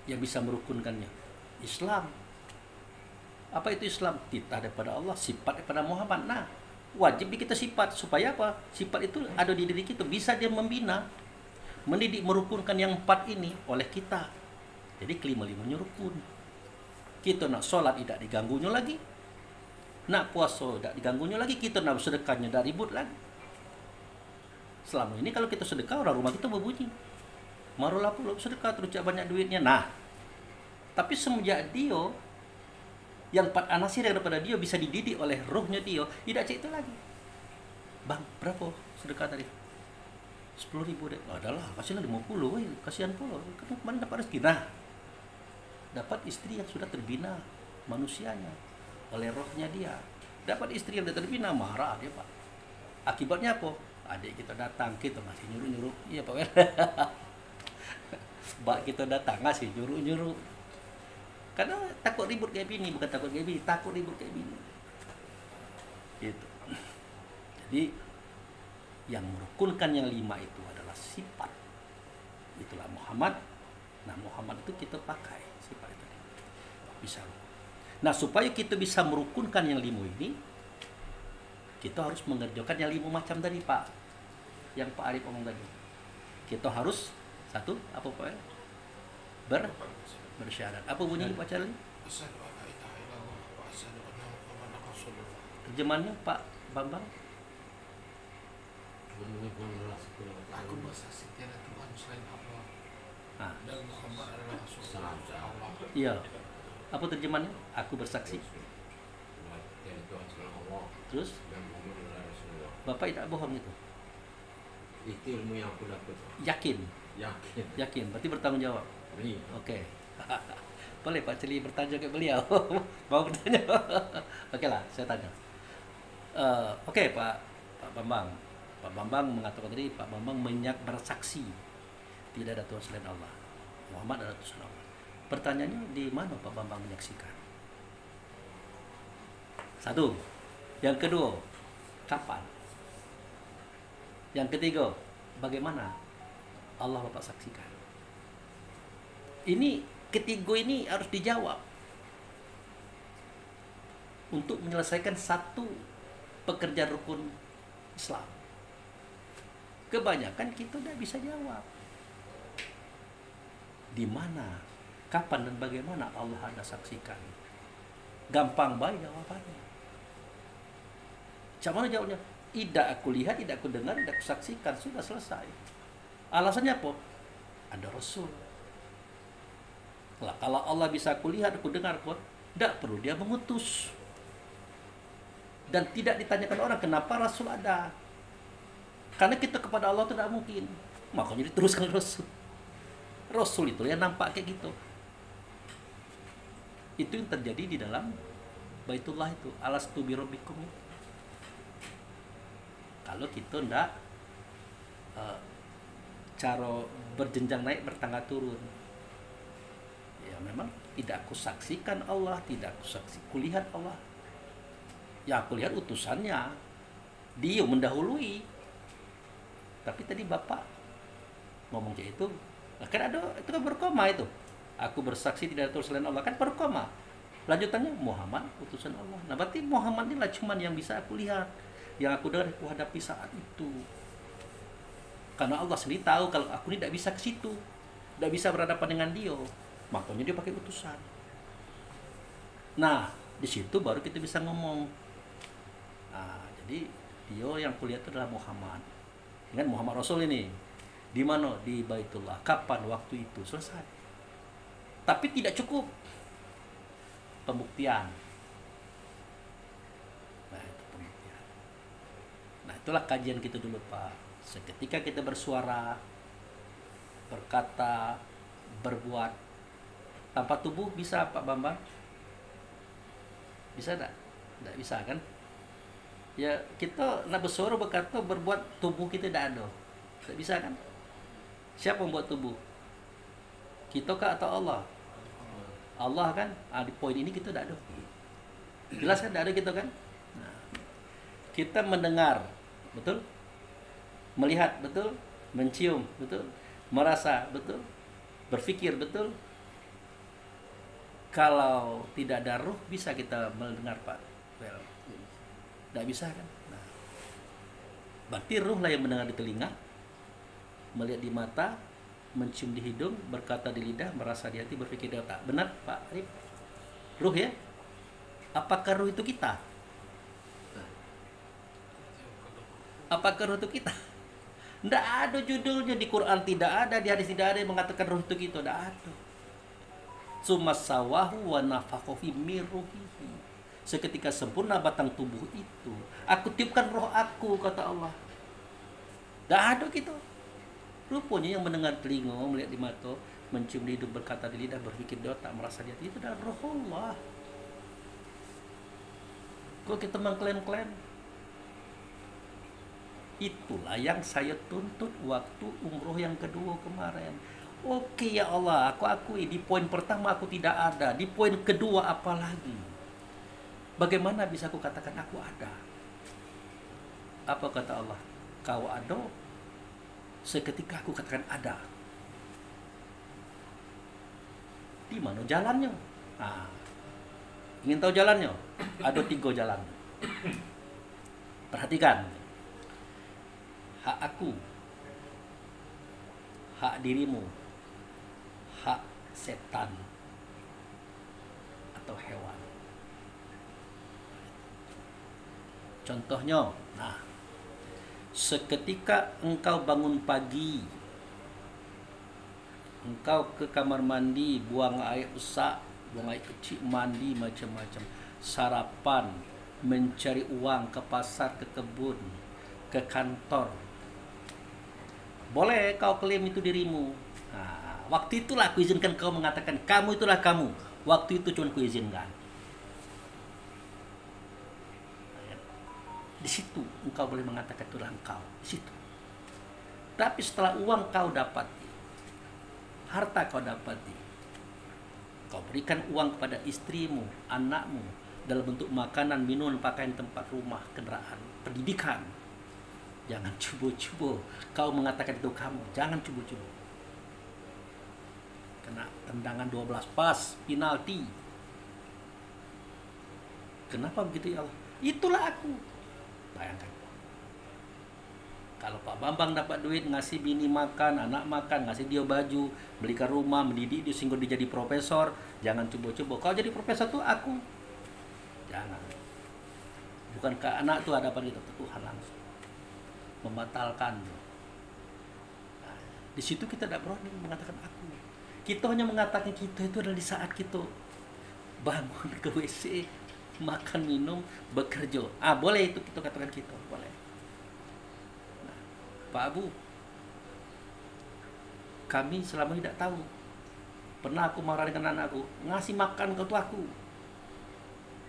Yang bisa merukunkannya? Islam. Apa itu Islam? Titah daripada Allah, sifat daripada Muhammad. Nah, wajib kita sifat. Supaya apa? Sifat itu ada di diri kita. Bisa dia membina, mendidik, merukunkan yang 4 ini oleh kita. Jadi kelima-limanya rukun. Kita nak sholat tidak diganggunya lagi. Nak puasa tidak diganggunya lagi. Kita nak sedekahnya tidak ribut lagi. Selama ini kalau kita sedekah, orang rumah kita berbunyi. Marulah pula sedekah terus banyak duitnya. Nah, tapi semenjak dia yang 4 anasir yang daripada dia bisa dididik oleh rohnya dia, tidak cek itu lagi. Bang, berapa sedekah tadi? 10.000 deh. Adalah, kasihlah 50, kasihan pula. Kan kemarin dapat rezeki. Nah, dapat istri yang sudah terbina manusianya oleh rohnya dia. Dapat istri yang sudah terbina, marah dia, Pak. Akibatnya apa? Adik kita datang, kita masih nyuruh-nyuruh. Iya, Pak Wer. Mbak kita datang, ngasih nyuruh-nyuruh. Karena takut ribut kayak gini, bukan takut kayak gini, takut ribut kayak gini. Gitu. Jadi yang merukunkan yang 5 itu adalah sifat. Itulah Muhammad. Nah, Muhammad itu kita pakai sifat itu. Bisa. Nah, supaya kita bisa merukunkan yang 5 ini, kita harus mengerjakan yang 5 macam tadi, Pak. Yang Pak Arif omong tadi. Kita harus satu, apa Pak? Bersyahadat. Apa bunyi Pak Charlie? Terjemahannya Pak Bambang? Aku bersaksi tiada Tuhan selain Allah. Nah. Dan Muhammad adalah Rasulullah Allah. Iya. Apa terjemahannya? Aku bersaksi. Terus? Bapak tidak bohong itu? Itu ilmu yang aku dapat. Yakin? Yakin. Yakin. Berarti bertanggung jawab. Iya. Oke. Boleh Pak Celi bertanya ke beliau. Mau bertanya? Oke lah, saya tanya. Oke Pak Bambang. Pak Bambang mengatakan tadi, Pak Bambang bersaksi tidak ada Tuhan selain Allah. Muhammad adalah Tuhan Allah. Pertanyaannya, di mana Pak Bambang menyaksikan? Satu. Yang kedua, kapan? Yang ketiga, bagaimana Allah Bapak saksikan? Ini ketiga ini harus dijawab untuk menyelesaikan satu pekerjaan rukun Islam. Kebanyakan kita tidak bisa jawab. Di mana, kapan dan bagaimana Allah Anda saksikan? Gampang baik jawabannya. Macam mana jawabnya? Tidak aku lihat, tidak aku dengar, tidak aku saksikan. Sudah selesai. Alasannya apa? Ada Rasul. Lah, kalau Allah bisa aku lihat, aku dengar, tidak perlu dia mengutus. Dan tidak ditanyakan orang kenapa Rasul ada. Karena kita kepada Allah tidak mungkin. Makanya diteruskan Rasul. Rasul itu yang nampak kayak gitu. Itu yang terjadi di dalam Baitullah itu. Alastu bi rabbikum. Kalau kita tidak cara berjenjang naik bertangga turun, ya memang tidak aku saksikan Allah, tidak aku kulihat Allah. Ya aku lihat utusannya, dia mendahului. Tapi tadi Bapak ngomong kayak itu, kan ada itu kan berkoma itu. Aku bersaksi tidak ada Tuhan selain Allah, kan berkoma. Lanjutannya Muhammad utusan Allah. Nah berarti Muhammad inilah cuman yang bisa aku lihat, yang aku dengar, aku hadapi saat itu. Karena Allah sendiri tahu kalau aku ini tidak bisa ke situ, tidak bisa berhadapan dengan dia, makanya dia pakai utusan. Nah di situ baru kita bisa ngomong. Nah, jadi dia yang kulihat itu adalah Muhammad. Ingat Muhammad Rasul ini di mana? Di Baitullah. Kapan? Waktu itu. Selesai. Tapi tidak cukup pembuktian. Nah itu pembuktian. Nah itulah kajian kita dulu Pak. Seketika kita bersuara, berkata, berbuat tanpa tubuh bisa Pak Bambang? Bisa tidak? Tidak bisa kan? Ya kita nak bersuara, berkata, berbuat, tubuh kita tidak ada. Tidak bisa kan? Siapa membuat tubuh? Kita kah atau Allah? Allah kan. Di poin ini kita tidak ada. Jelas kan tidak ada kita kan? Nah, kita mendengar, betul? Melihat, betul? Mencium, betul? Merasa, betul? Berpikir, betul? Kalau tidak ada ruh, bisa kita mendengar, Pak? Well, tidak bisa kan? Nah, berarti ruh lah yang mendengar di telinga, melihat di mata, mencium di hidung, berkata di lidah, merasa di hati, berpikir di otak. Benar, Pak Arif? Ruh ya? Apakah ruh itu kita? Apakah ruh itu kita? Tidak ada judulnya di Quran, tidak ada di hadis, tidak ada yang mengatakan ruh itu kita, tidak ada. Sumasawahu wa nafakha fi min ruhihi. Seketika sempurna batang tubuh itu, aku tiupkan roh aku, kata Allah. Tidak ada gitu. Rupanya yang mendengar telinga, melihat di mata, mencium di hidung, berkata di lidah, berpikir di otak, merasa di hati, itu adalah roh Allah. Kok kita mengklaim-klaim? Itulah yang saya tuntut waktu umroh yang kedua kemarin. Oke ya Allah, aku akui di poin pertama aku tidak ada, di poin kedua apa lagi? Bagaimana bisa aku katakan aku ada? Apa kata Allah? Kau ada, seketika aku katakan ada. Di mana jalannya? Nah, ingin tahu jalannya? Ada 3 jalan. Perhatikan. Hak aku, hak dirimu, hak setan atau hewan. Contohnya, nah, seketika engkau bangun pagi, engkau ke kamar mandi, buang air besar, buang air kecil, mandi macam-macam, sarapan, mencari uang ke pasar, ke kebun, ke kantor. Boleh kau klaim itu dirimu. Nah, waktu itulah aku izinkan kau mengatakan kamu itulah kamu. Waktu itu cuma ku izinkan. Di situ engkau boleh mengatakan itulah engkau. Di situ. Tapi setelah uang kau dapati, harta kau dapati, kau berikan uang kepada istrimu, anakmu, dalam bentuk makanan, minuman, pakaian, tempat rumah, kendaraan, pendidikan. Jangan cubo-cubo kau mengatakan itu kamu. Jangan cubo-cubo. Kena tendangan 12 pas, penalti. Kenapa begitu ya Allah? Itulah aku. Bayangkan. Kalau Pak Bambang dapat duit, ngasih bini makan, anak makan, ngasih dia baju, belikan rumah, mendidik dia sehingga dia jadi profesor. Jangan cubo-cubo. Kalau jadi profesor tuh aku. Jangan. Bukankah anak tuh hadapan kita Tuhan langsung membatalkan. Nah, di situ kita tidak berani mengatakan aku. Kita hanya mengatakan kita itu adalah di saat kita bangun ke WC, makan minum, bekerja. Boleh itu kita katakan kita, boleh. Nah, Pak Abu, kami selama ini tidak tahu. Pernah aku marah dengan anakku, ngasih makan ke aku.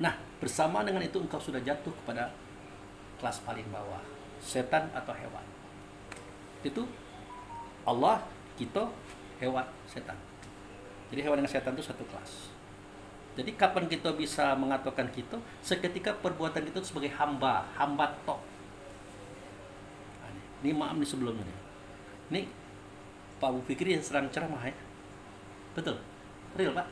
Nah, bersama dengan itu engkau sudah jatuh kepada kelas paling bawah. Setan atau hewan. Itu Allah, kita, hewan, setan. Jadi hewan dengan setan itu satu kelas. Jadi kapan kita bisa mengatakan kita? Seketika perbuatan kita sebagai hamba tok. Ini maaf nih sebelumnya nih. Ini Pak Abu Fikri yang serang ceramah ya. Betul? Real Pak?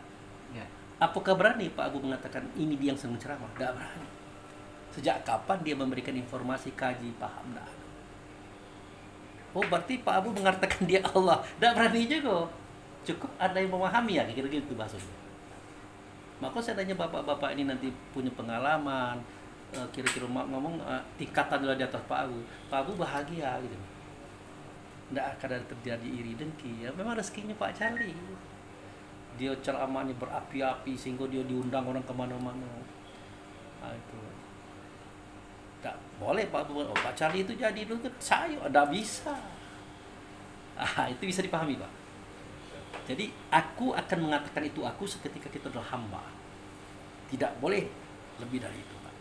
Ya. Apakah berani Pak Abu mengatakan ini dia yang sedang ceramah? Tidak berani. Sejak kapan dia memberikan informasi, kaji, paham? Tidak ada. Oh berarti Pak Abu mengatakan dia Allah. Tidak berani juga. Cukup ada yang memahami ya, kira-kira gitu bahasanya. Maka saya tanya bapak-bapak ini nanti punya pengalaman, kira-kira ngomong tingkatan di atas Pak Abu. Pak Abu bahagia gitu. Tidak akan ada terjadi iri dengki. Ya, memang rezekinya Pak Cali. Dia ceramahnya berapi-api sehingga dia diundang orang kemana-mana. Nah, itu. Tak boleh Pak Abu. Oh, Pak Cali itu jadi dulu saya tidak bisa. Itu bisa dipahami Pak. Jadi aku akan mengatakan itu aku seketika kita adalah hamba. Tidak boleh lebih dari itu Pak.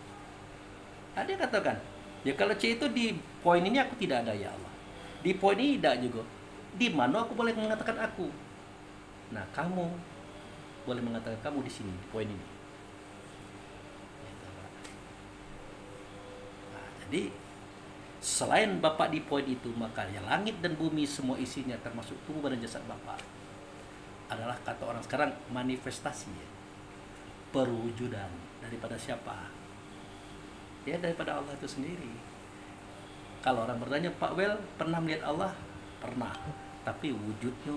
Ada katakan, ya kalau C itu di poin ini aku tidak ada ya Allah. Di poin ini tidak juga. Di mana aku boleh mengatakan aku? Nah, kamu boleh mengatakan kamu di sini, di poin ini. Nah, jadi selain Bapak di poin itu, maka ya langit dan bumi semua isinya termasuk tubuh dan jasad Bapak adalah kata orang sekarang manifestasi ya. Perwujudan daripada siapa? Ya daripada Allah itu sendiri. Kalau orang bertanya, Pak Wel pernah melihat Allah? Pernah. Tapi wujudnya,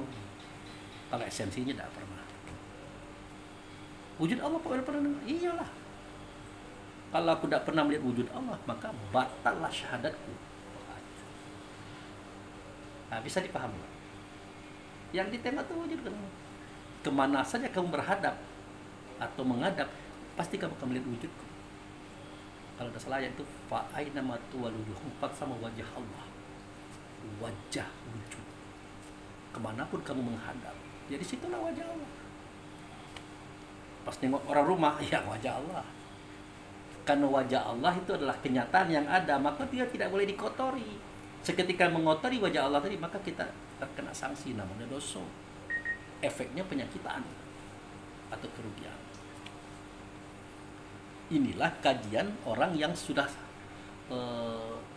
kalau esensinya tidak pernah. Wujud Allah Pak Wel pernah? Iyalah. Kalau aku tidak pernah melihat wujud Allah, maka batallah syahadatku. Nah, bisa dipahami. Yang ditengok itu wujud kamu. Kemana saja kamu berhadap atau menghadap, pasti kamu akan melihat wujudku. Kalau ada salah itu fa'aina ma tuwallujuhum sama wajah Allah. Wajah wujud. Kemanapun kamu menghadap, jadi situlah wajah Allah. Pas nengok orang rumah, ya wajah Allah. Karena wajah Allah itu adalah kenyataan yang ada, maka dia tidak boleh dikotori. Seketika mengotori wajah Allah tadi, maka kita terkena sanksi, namanya dosa. Efeknya penyakitan atau kerugian. Inilah kajian orang yang sudah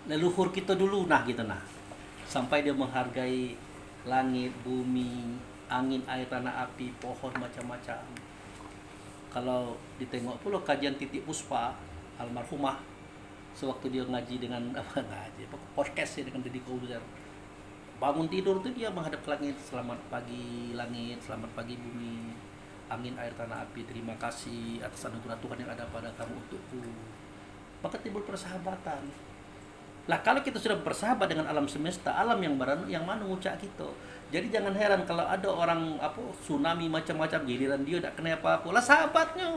leluhur kita dulu, nah gitu nah. Sampai dia menghargai langit, bumi, angin, air, tanah, api, pohon, macam-macam. Kalau ditengok pula kajian Titik Puspa almarhumah, sewaktu dia ngaji dengan podcast ya, dengan Deddy Corbuzier, bangun tidur tuh dia menghadap ke langit, selamat pagi langit, selamat pagi bumi, angin, air, tanah, api, terima kasih atas anugerah Tuhan yang ada pada kamu untukku. Maka timbul persahabatan. Lah kalau kita sudah bersahabat dengan alam semesta, alam yang mana ngucak kita. Jadi jangan heran kalau ada orang tsunami macam-macam, giliran dia tidak kena apa-apa, lah sahabatnya.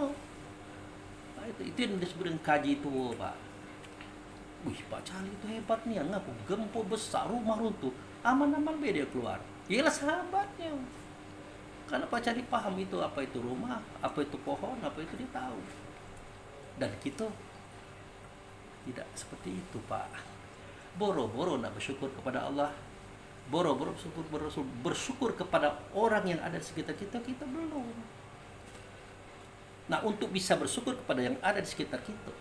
Nah, itu yang disebut dengan kaji itu, Pak. Wih, Pak Cali itu hebat nih, ngaku gempa besar, rumah runtuh, aman-aman beda keluar. Yalah sahabatnya. Karena Pak Cali paham itu, apa itu rumah, apa itu pohon, apa itu dia tahu. Dan kita tidak seperti itu, Pak. Boro-boro nak bersyukur kepada Allah, boro-boro bersyukur kepada orang yang ada di sekitar kita, kita belum. Nah, untuk bisa bersyukur kepada yang ada di sekitar kita,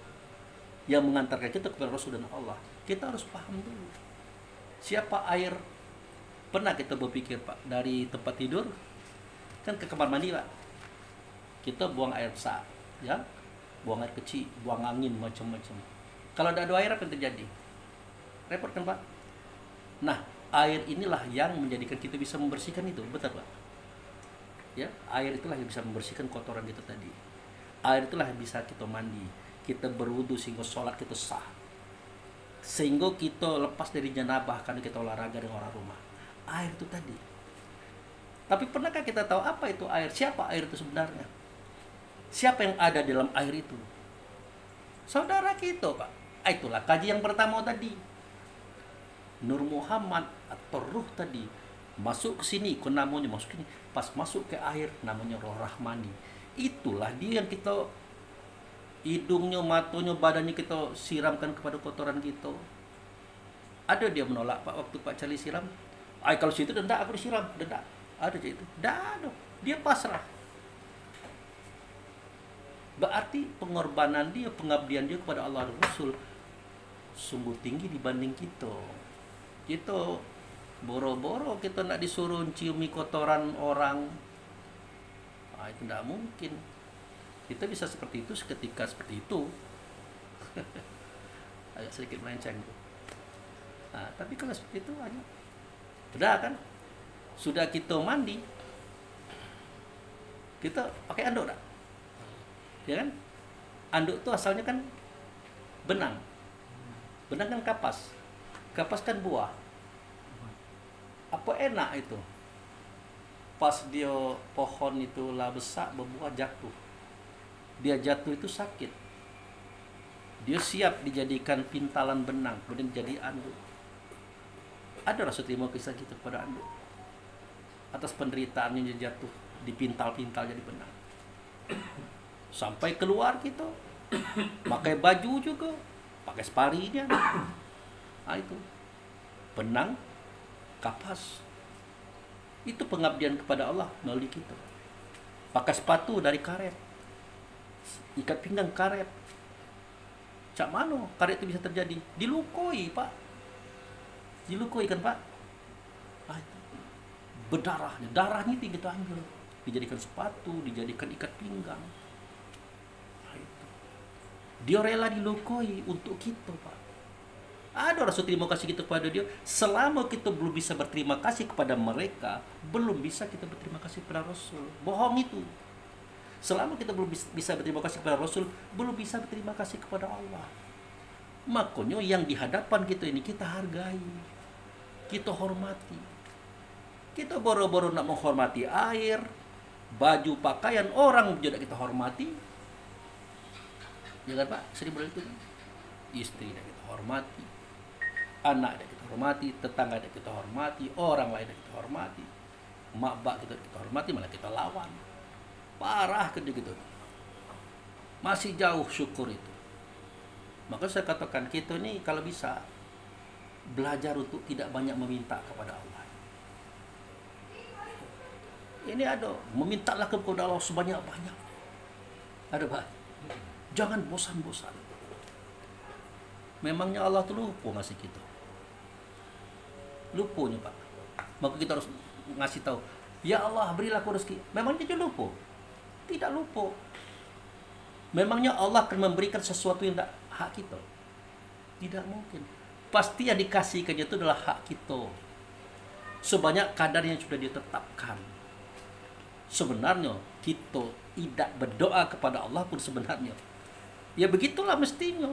yang mengantarkan kita kepada Rasul dan Allah, kita harus paham dulu siapa air. Pernah kita berpikir, Pak, dari tempat tidur kan ke kamar mandi, Pak, kita buang air besar, ya, buang air kecil, buang angin macam-macam. Kalau ada air, apa yang terjadi? Repot kan, Pak? Nah, air inilah yang menjadikan kita bisa membersihkan itu, betul, Pak? Ya, air itulah yang bisa membersihkan kotoran kita tadi. Air itulah yang bisa kita mandi, kita berwudu sehingga sholat kita sah, sehingga kita lepas dari janabah karena kita olahraga dengan orang rumah. Air itu tadi. Tapi pernahkah kita tahu apa itu air? Siapa air itu sebenarnya? Siapa yang ada di dalam air itu? Saudara kita, Pak. Itulah kaji yang pertama tadi. Nur Muhammad atau ruh tadi masuk ke sini, ke namanya masuk ini. Pas masuk ke air, namanya Roh Rahmani. Itulah dia yang kita hidungnya, matanya, badannya kita siramkan kepada kotoran kita. Ada dia menolak, Pak, waktu Pak Cali siram. Kalau situ dendak aku disiram, dendak. Ada itu. Ada. Dia pasrah. Berarti pengorbanan dia, pengabdian dia kepada Allah dan Rasul sungguh tinggi dibanding kita. Kita boro-boro kita nak disuruh ciumi kotoran orang. Itu tidak mungkin. Kita bisa seperti itu seketika seperti itu. Agak sedikit melenceng. Nah, tapi kalau seperti itu aja. Sudah kan? Sudah kita mandi. Kita pakai anduk tak? Ya kan? Anduk itu asalnya kan benang. Benang kan kapas. Kapas kan buah. Apa enak itu? Pas dia pohon itu lah besar berbuah jatuh. Dia jatuh itu sakit. Dia siap dijadikan pintalan benang, kemudian jadi anduk. Ada rasa terima kisah kita kepada anduk. Atas penderitaannya dia jatuh, dipintal-pintal jadi benang. Sampai keluar gitu. Pakai baju juga, pakai sparinya. Nah itu. Benang, kapas. Itu pengabdian kepada Allah melalui kita. Pakai sepatu dari karet, ikat pinggang karet. Cak mano karet itu bisa terjadi? Dilukoi, Pak. Dilukoi kan, Pak? Berdarahnya, darahnya itu kita ambil, dijadikan sepatu, dijadikan ikat pinggang. Dia rela dilukoi untuk kita, Pak. Ada rasa terima kasih kita kepada dia. Selama kita belum bisa berterima kasih kepada mereka, belum bisa kita berterima kasih kepada Rasul. Bohong itu. Selama kita belum bisa berterima kasih kepada Rasul, belum bisa berterima kasih kepada Allah. Makanya yang di hadapan kita ini kita hargai, kita hormati. Kita boro-boro nak menghormati air, baju, pakaian orang juga kita hormati. Ya kan, Pak? Sering berlalu itu kan? Istri kita hormati, anak kita hormati, tetangga kita hormati, orang lain kita hormati, mak bak kita hormati, malah kita lawan. Parah kerja gitu. Masih jauh syukur itu. Maka saya katakan kita ini kalau bisa belajar untuk tidak banyak meminta kepada Allah. Ini ada, memintalah kepada Allah sebanyak-banyak. Ada, Pak? Jangan bosan-bosan. Memangnya Allah tuh lupa ngasih kita. Lupanya, Pak. Maka kita harus ngasih tahu, ya Allah berilah aku rezeki. Memangnya dia lupa? Tidak lupa. Memangnya Allah akan memberikan sesuatu yang tidak hak kita? Tidak mungkin. Pasti yang dikasihkannya itu adalah hak kita. Sebanyak kadar yang sudah ditetapkan. Sebenarnya kita tidak berdoa kepada Allah pun sebenarnya. Ya begitulah mestinya.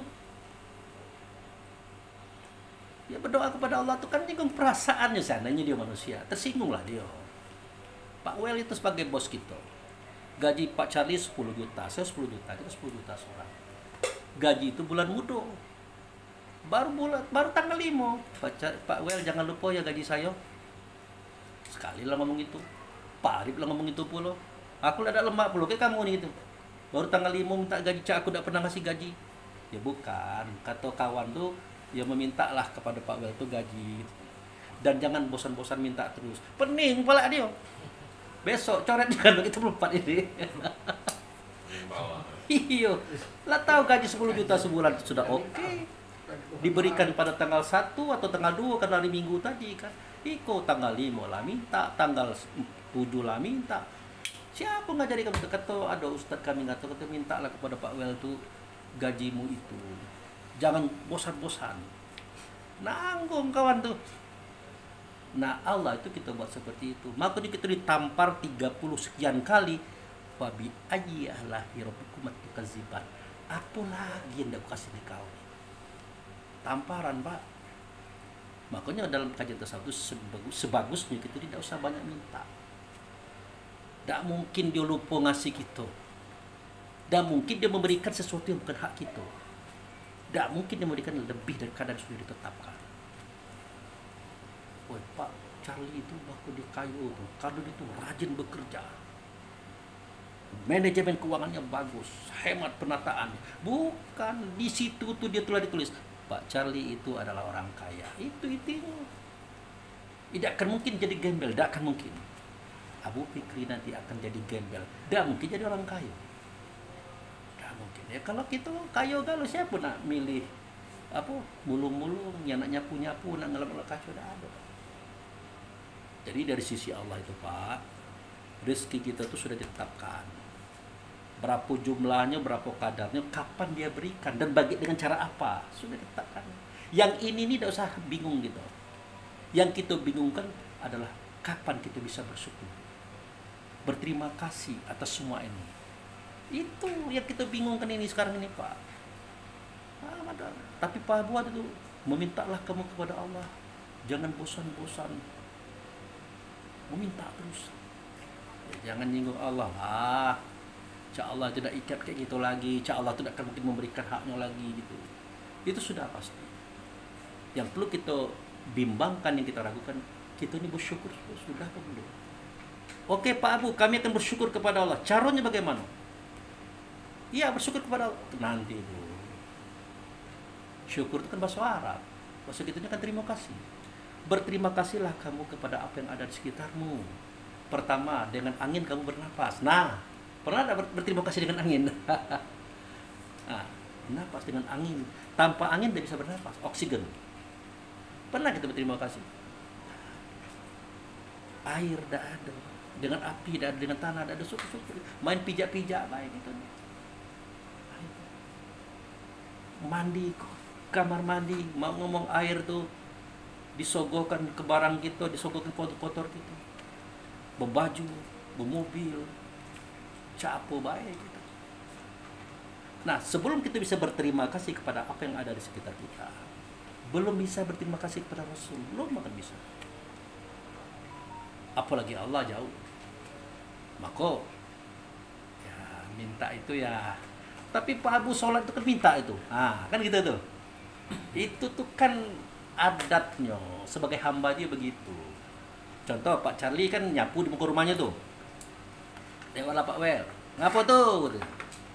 Ya berdoa kepada Allah itu kan nyinggung perasaannya, seandainya dia manusia. Tersinggunglah dia. Pak Wel itu sebagai bos kita. Gaji Pak Charlie 10 juta, saya 10 juta, kita 10 juta seorang. Gaji itu bulan mudo. Baru tanggal 5. Pak Wel jangan lupa ya gaji saya. Sekali lah ngomong itu. Pak Arif lah ngomong itu pula. Aku lah ada lemak pula kayak kamu nih gitu. Baru tanggal 5 minta gaji, cak aku tidak pernah ngasih gaji. Ya bukan, kata kawan tuh ya memintalah kepada Pak Wel tuh gaji. Dan jangan bosan-bosan minta terus. Pening pala dia. Besok coret juga begitu berempat ini. Iya. Lah tahu gaji 10 juta sebulan sudah oke. Diberikan pada tanggal 1 atau tanggal 2 karena hari Minggu tadi kan. Iko tanggal 5 lah minta, tanggal 7 lah minta. Siapa ngajari kamu? Kata ada ustaz kami kata mintalah kepada Pak Wel tuh gajimu itu. Jangan bosan-bosan. Nanggung kawan tuh. Nah Allah itu kita buat seperti itu. Makanya kita ditampar 30 sekian kali. Wabi ayyahlahi rabbukum tukaziban. Apa lagi yang aku kasih di kau? Tamparan, Pak. Makanya dalam kajian tersebut sebagusnya kita tidak usah banyak minta. Tidak mungkin dia lupa ngasih kita. Dan mungkin dia memberikan sesuatu yang bukan hak kita. Tidak mungkin dia memberikan lebih dari kadar sudah ditetapkan. Woi Pak, Charlie itu waktu di kayu tuh, kalau itu rajin bekerja. Manajemen keuangannya bagus, hemat penataan. Bukan di situ tuh dia telah ditulis, Pak Charlie itu adalah orang kaya. Itu. Tidak akan mungkin jadi gembel, tidak akan mungkin. Abu Fikri nanti akan jadi gembel, tidak mungkin jadi orang kaya. Tidak mungkin. Ya kalau kita kaya galau siapa nak milih apa mulung-mulung, yang nak nyapu-nyapu, nak ngelap-ngelap kacau, tidak ada. Jadi dari sisi Allah itu Pak, rezeki kita itu sudah ditetapkan. Berapa jumlahnya, berapa kadarnya, kapan dia berikan, dan bagi dengan cara apa, sudah ditetapkan. Yang ini tidak usah bingung gitu. Yang kita bingungkan adalah kapan kita bisa bersyukur, berterima kasih atas semua ini. Itu yang kita bingungkan ini sekarang ini Pak. Tapi Pak buat itu, memintalah kamu kepada Allah. Jangan bosan-bosan. Meminta terus. Ya, jangan nyinggung Allah lah. Insya Allah tidak ikat kayak gitu lagi. Insya Allah tidak akan mungkin memberikan haknya lagi gitu. Itu sudah pasti. Yang perlu kita bimbangkan, yang kita ragukan, kita ini bersyukur sudah apa belum? Oke Pak Abu, kami akan bersyukur kepada Allah. Caranya bagaimana? Iya bersyukur kepada Allah. Nanti dulu. Syukur itu kan bahasa Arab. Bahasa kita kan terima kasih. Berterima kasihlah kamu kepada apa yang ada di sekitarmu. Pertama, dengan angin kamu bernapas. Nah, pernah ada berterima kasih dengan angin? Nah, bernapas dengan angin. Tanpa angin tidak bisa bernapas, oksigen. Pernah kita berterima kasih? Air tidak ada, dengan api tidak ada, dengan tanah tidak ada, suku-suku. Main pijak-pijak baik gitu. Mandi, kamar mandi, mau ngomong air tuh disogokan ke barang kita, disogokan kotor-kotor kita, berbaju, bermobil, capo baik gitu. Nah, sebelum kita bisa berterima kasih kepada apa yang ada di sekitar kita, belum bisa berterima kasih kepada Rasul, belum akan bisa. Apalagi Allah jauh. Maka ya minta itu ya. Tapi Pak Abu sholat itu kan minta itu. Kan gitu tuh. Itu tuh kan adatnya sebagai hamba dia begitu. Contoh Pak Charlie kan nyapu di muka rumahnya tuh. Lewatlah Pak Wel. Ngapa tuh? Gitu.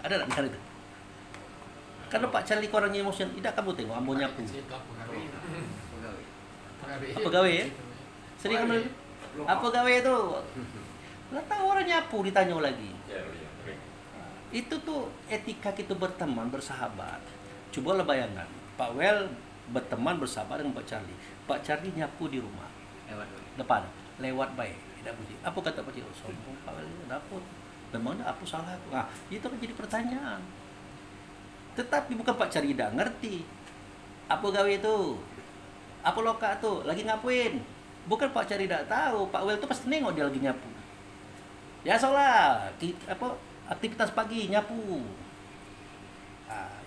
Ada enggak misalnya itu? Karena Pak Charlie orangnya emosional, tidak kamu tengok ambo nyapu. Apa gawe ya? Sering kamu apa gawe itu? Nggak tahu orang nyapu ditanya lagi. Itu tuh etika kita berteman, bersahabat. Cobalah bayangkan, Pak Wel berteman bersahabat dengan Pak Charlie. Pak Charlie nyapu di rumah. Depan, lewat baik, tidak puji. Apa kata Pak Charlie? Sombong Pak Wel dapur. Memangnya apa salah aku? Itu kan jadi pertanyaan. Tetapi bukan Pak Charlie tidak ngerti. Apa gawe itu? Apa loka tuh? Lagi ngapain? Bukan Pak Charlie tidak tahu. Pak Wel tuh pasti nengok dia lagi nyapu. Ya sholat, aktivitas pagi nyapu.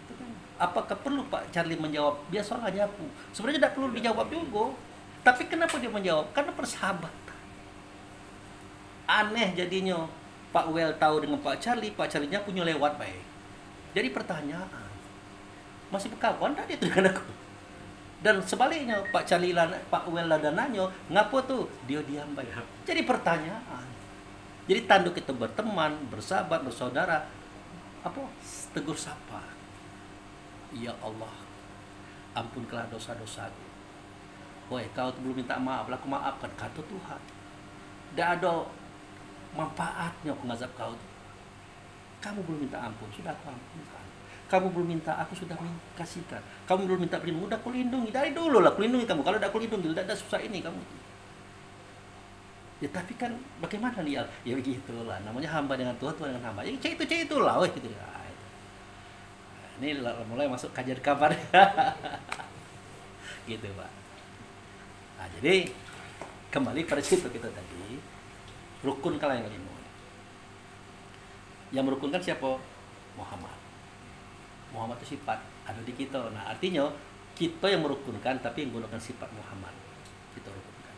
Itu kan. Apakah perlu Pak Charlie menjawab? Biasalah nyapu. Sebenarnya tidak perlu dijawab juga. Tapi kenapa dia menjawab? Karena persahabatan. Aneh jadinya. Pak Wel tahu dengan Pak Charlie nyapu lewat baik. Jadi pertanyaan, masih berkawan tak dia dengan aku? Dan sebaliknya Pak Charlie Pak Wel dan nanyo, ngapa tuh? Dia diam baik. Jadi pertanyaan. Jadi tanda kita berteman, bersahabat, bersaudara, apa? Tegur sapa. Ya Allah, ampunkanlah dosa-dosaku. Woi, kau tuh belum minta maaf, aku maafkan, kata Tuhan. Tidak ada manfaatnya pengazab kau. Kamu belum minta ampun, sudah aku ampunkan. Kamu belum minta, aku sudah kasihkan. Kamu belum minta perlindungan, udah aku lindungi. Dari dulu lah aku lindungi kamu. Kalau tidak aku lindungi, tidak ada susah ini kamu. Ya tapi kan bagaimana dia? Ya begitulah. Namanya hamba dengan Tuhan, Tuhan dengan hamba. Ya itulah, gitu. Ini mulai masuk kajian kabar. Gitu, Pak. Nah, jadi kembali pada situ kita tadi. Rukun kalah yang lima. Yang merukunkan siapa? Muhammad. Muhammad itu sifat ada di kita. Nah, artinya kita yang merukunkan tapi yang menggunakan sifat Muhammad. Kita rukunkan.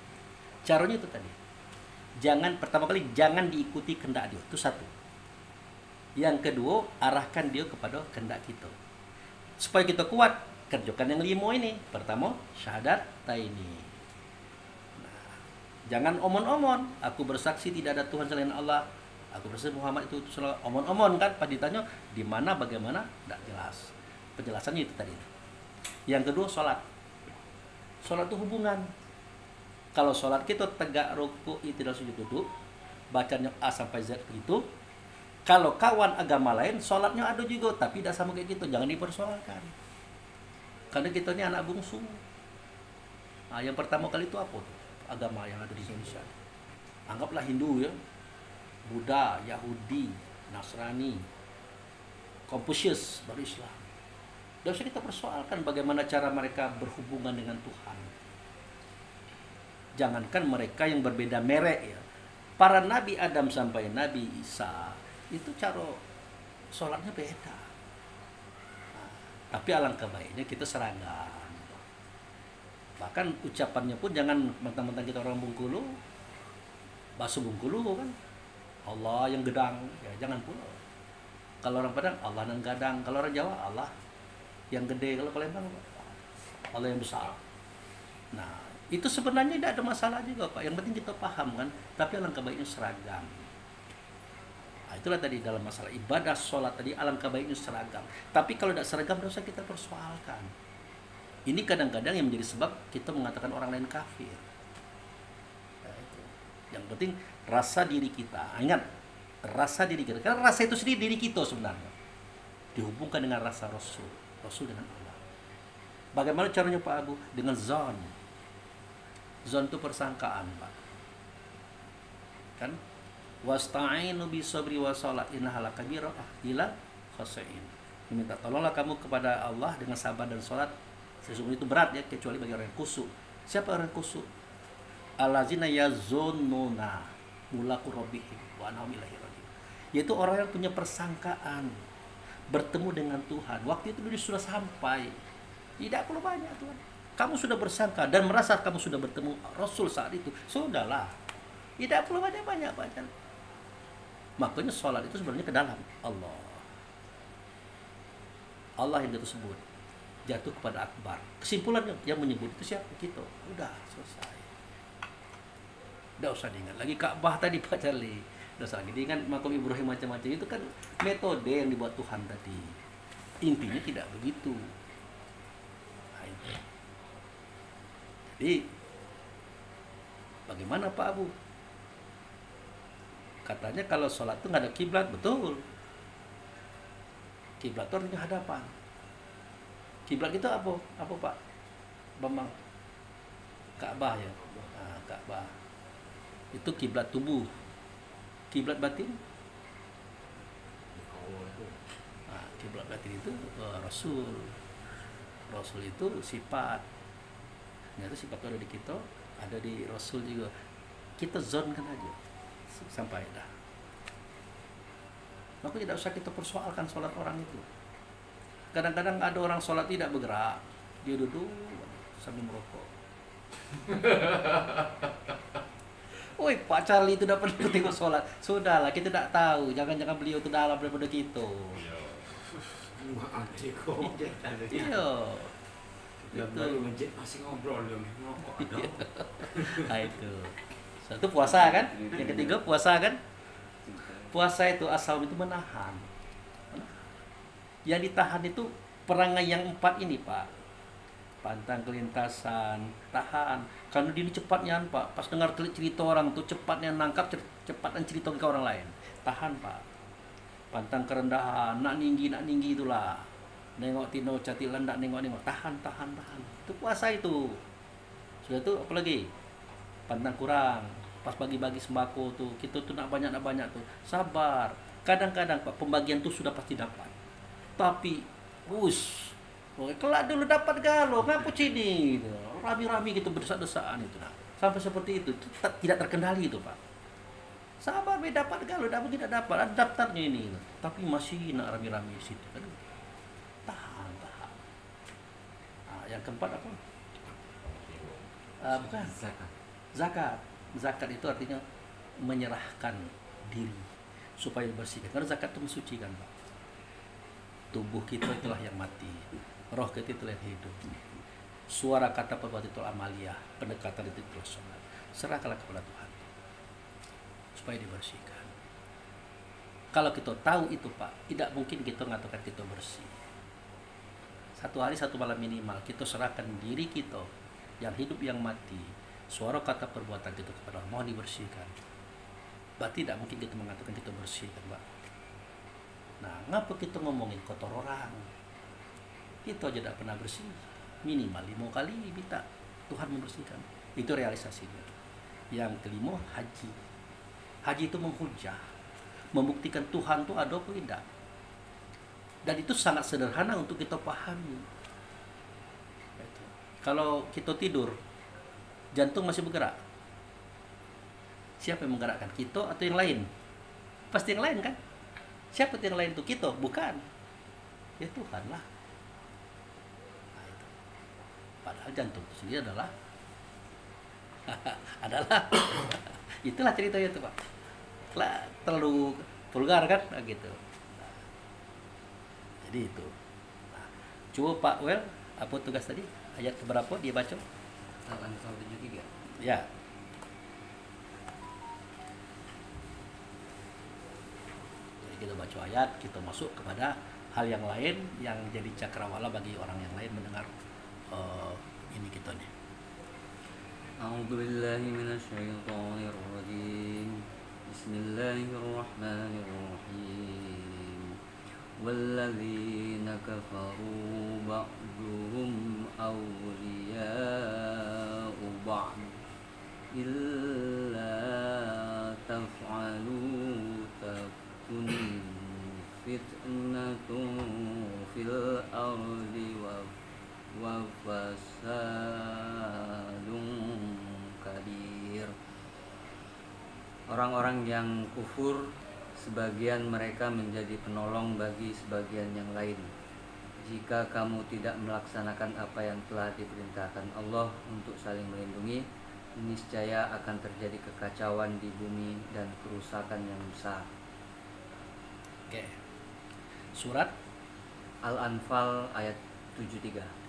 Caranya itu tadi. Pertama kali jangan diikuti kehendak dia. Itu satu. Yang kedua, arahkan dia kepada kehendak kita. Supaya kita kuat, kerjakan yang lima ini. Pertama, syahadat taini. Nah, jangan omon-omon. Aku bersaksi tidak ada Tuhan selain Allah. Aku bersaksi Muhammad itu selalu omon-omon kan. Pas ditanya di mana, bagaimana, tidak jelas. Penjelasannya itu tadi. Yang kedua, sholat. Sholat itu hubungan. Kalau sholat kita tegak, rukuk, i'tidal, sujud, duduk, bacanya A sampai Z begitu. Kalau kawan agama lain, sholatnya ada juga, tapi tidak sama kayak gitu. Jangan dipersoalkan. Karena kita ini anak bungsu. Nah, yang pertama kali itu apa? Agama yang ada di Indonesia. Anggaplah Hindu ya, Buddha, Yahudi, Nasrani, Confucius, baru Islam. Tidak usah kita persoalkan bagaimana cara mereka berhubungan dengan Tuhan. Jangankan mereka yang berbeda merek ya. Para Nabi Adam sampai Nabi Isa itu cara sholatnya beda. Nah, tapi alangkah baiknya kita seragam. Bahkan ucapannya pun jangan mentang-mentang kita orang Bengkulu, bahasa Bengkulu kan. Allah yang gedang, ya jangan pula. Kalau orang Padang Allah yang gadang, kalau orang Jawa Allah yang gede, kalau Palembang Allah yang besar. Nah, itu sebenarnya tidak ada masalah juga Pak. Yang penting kita paham kan. Tapi alangkah baiknya seragam. Nah, itulah tadi dalam masalah ibadah sholat tadi alangkah baiknya seragam. Tapi kalau tidak seragam tidak usah kita persoalkan. Ini kadang-kadang yang menjadi sebab kita mengatakan orang lain kafir. Nah, itu. Yang penting rasa diri kita. Ingat, rasa diri kita. Karena rasa itu sendiri diri kita sebenarnya. Dihubungkan dengan rasa Rasul. Rasul dengan Allah. Bagaimana caranya Pak Abu? Dengan zon. Zon itu persangkaan, Pak. Kan? Wasta'inu bisabri wa shalah innaha lakabirah illa khashi'in. Minta tolonglah kamu kepada Allah dengan sabar dan salat. Sesungguhnya itu berat ya, kecuali bagi orang yang khusyuk. Siapa orang yang khusyuk? Allazina yazunnuna mulaqu rabbihim wa annahum ilaihi raji'un. Yaitu orang yang punya persangkaan bertemu dengan Tuhan. Waktu itu dia sudah sampai. Tidak perlu banyak Tuhan. Kamu sudah bersangka dan merasa kamu sudah bertemu Rasul saat itu. Sudahlah. Tidak perlu banyak-banyak bacaan. Makanya sholat itu sebenarnya ke dalam Allah. Allah yang kita sebut jatuh kepada akbar. Kesimpulan yang menyebut itu siapa? Kita. Udah selesai. Udah usah diingat lagi Ka'bah tadi Pak Charlie. Udah usah lagi diingat makam Ibrahim macam-macam itu kan metode yang dibuat Tuhan tadi. Intinya tidak begitu. Nah, itu. Jadi bagaimana Pak Abu? Katanya kalau sholat itu nggak ada kiblat, betul. Kiblat itu artinya hadapan. Kiblat itu apa? Apa Pak Bambang? Ka'bah ya. Nah, Ka'bah. Itu kiblat tubuh. Kiblat batin? Nah, kiblat batin itu Rasul. Rasul itu sifat. Ternyata sifat itu ada di kita, ada di Rasul juga. Kita zonkan aja sampai dah. Maka tidak usah kita persoalkan sholat orang itu. Kadang-kadang ada orang sholat tidak bergerak, dia duduk sambil merokok. Woi Pak Charlie itu dapat tengok sholat. Sudahlah, kita tidak tahu. Jangan-jangan beliau itu dalam daripada kita. Iya. Dari masjid masih ngobrol dong. Nah itu. Satu puasa kan? Yang ketiga puasa kan? Puasa itu asal itu menahan. Yang ditahan itu perangai yang 4 ini Pak. Pantang kelintasan, tahan. Karena dia ini cepatnya Pak. Pas dengar cerita orang tuh cepatnya nangkap, cepatnya cerita ke orang lain. Tahan Pak. Pantang kerendahan, nak tinggi itulah. Nengok tino catilan, nak nengok. Tahan. Itu puasa itu. Sudah itu apalagi? Pantang kurang. Pas bagi-bagi sembako tuh, kita tuh nak banyak tuh. Sabar. Kadang-kadang Pak, pembagian tuh sudah pasti dapat. Tapi, kelak dulu dapat galo, ngapu cini, gitu. Rami-rami gitu berdesak-desaan itu. Nah. Sampai seperti itu tidak terkendali itu Pak. Sabar, dapat galo, tidak dapat, ada daftarnya ini. Gitu. Tapi masih nak rami-rami di situ. Aduh. Tahan. Nah, yang keempat apa? Bukan. Zakat. Zakat itu artinya menyerahkan diri supaya dibersihkan. Karena zakat itu mensucikan Pak. Tubuh kita itulah yang mati, roh kita itulah yang hidup. Suara kata perbuatan itu amaliyah, pendekatan itu sholat. Serahkanlah kepada Tuhan supaya dibersihkan. Kalau kita tahu itu Pak, tidak mungkin kita mengatakan kita bersih. Satu hari satu malam minimal kita serahkan diri kita yang hidup yang mati, suara kata perbuatan kita kepada Allah mohon dibersihkan. Berarti tidak mungkin kita mengatakan kita bersih kan Pak. Nah, ngapa kita ngomongin kotor orang? Kita aja tidak pernah bersih. Minimal 5 kali minta Tuhan membersihkan. Itu realisasinya. Yang kelima, haji. Haji itu menghujah, membuktikan Tuhan itu ada atau tidak. Dan itu sangat sederhana untuk kita pahami. Kalau kita tidur, jantung masih bergerak. Siapa yang menggerakkan? Kita atau yang lain? Pasti yang lain kan? Siapa yang lain itu? Kita? Bukan. Ya Tuhan lah. Nah, itu. Padahal jantung itu sendiri adalah itulah ceritanya itu Pak. Lah, terlalu vulgar kan? Nah, gitu. Nah, jadi itu. Nah, coba Pak Wel, apa tugas tadi? Ayat keberapa dia baca? Al-Anfal 73. Ya. Kita baca ayat, kita masuk kepada hal yang lain yang jadi cakrawala bagi orang yang lain mendengar ini kita nih. A'udzu billahi minasyaitonir rajim. Bismillahirrahmanirrahim. Walladzina kafaru ba'duhum awliya'u ba'd illa taf'alu takun fitnatun fil ardi wa fasadun kabir. Orang-orang yang kufur, sebagian mereka menjadi penolong bagi sebagian yang lain. Jika kamu tidak melaksanakan apa yang telah diperintahkan Allah untuk saling melindungi, niscaya akan terjadi kekacauan di bumi dan kerusakan yang besar. Oke. Surat Al-Anfal ayat 73.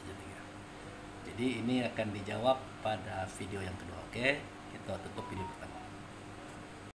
Jadi ini akan dijawab pada video yang kedua. Oke, kita tutup video pertama.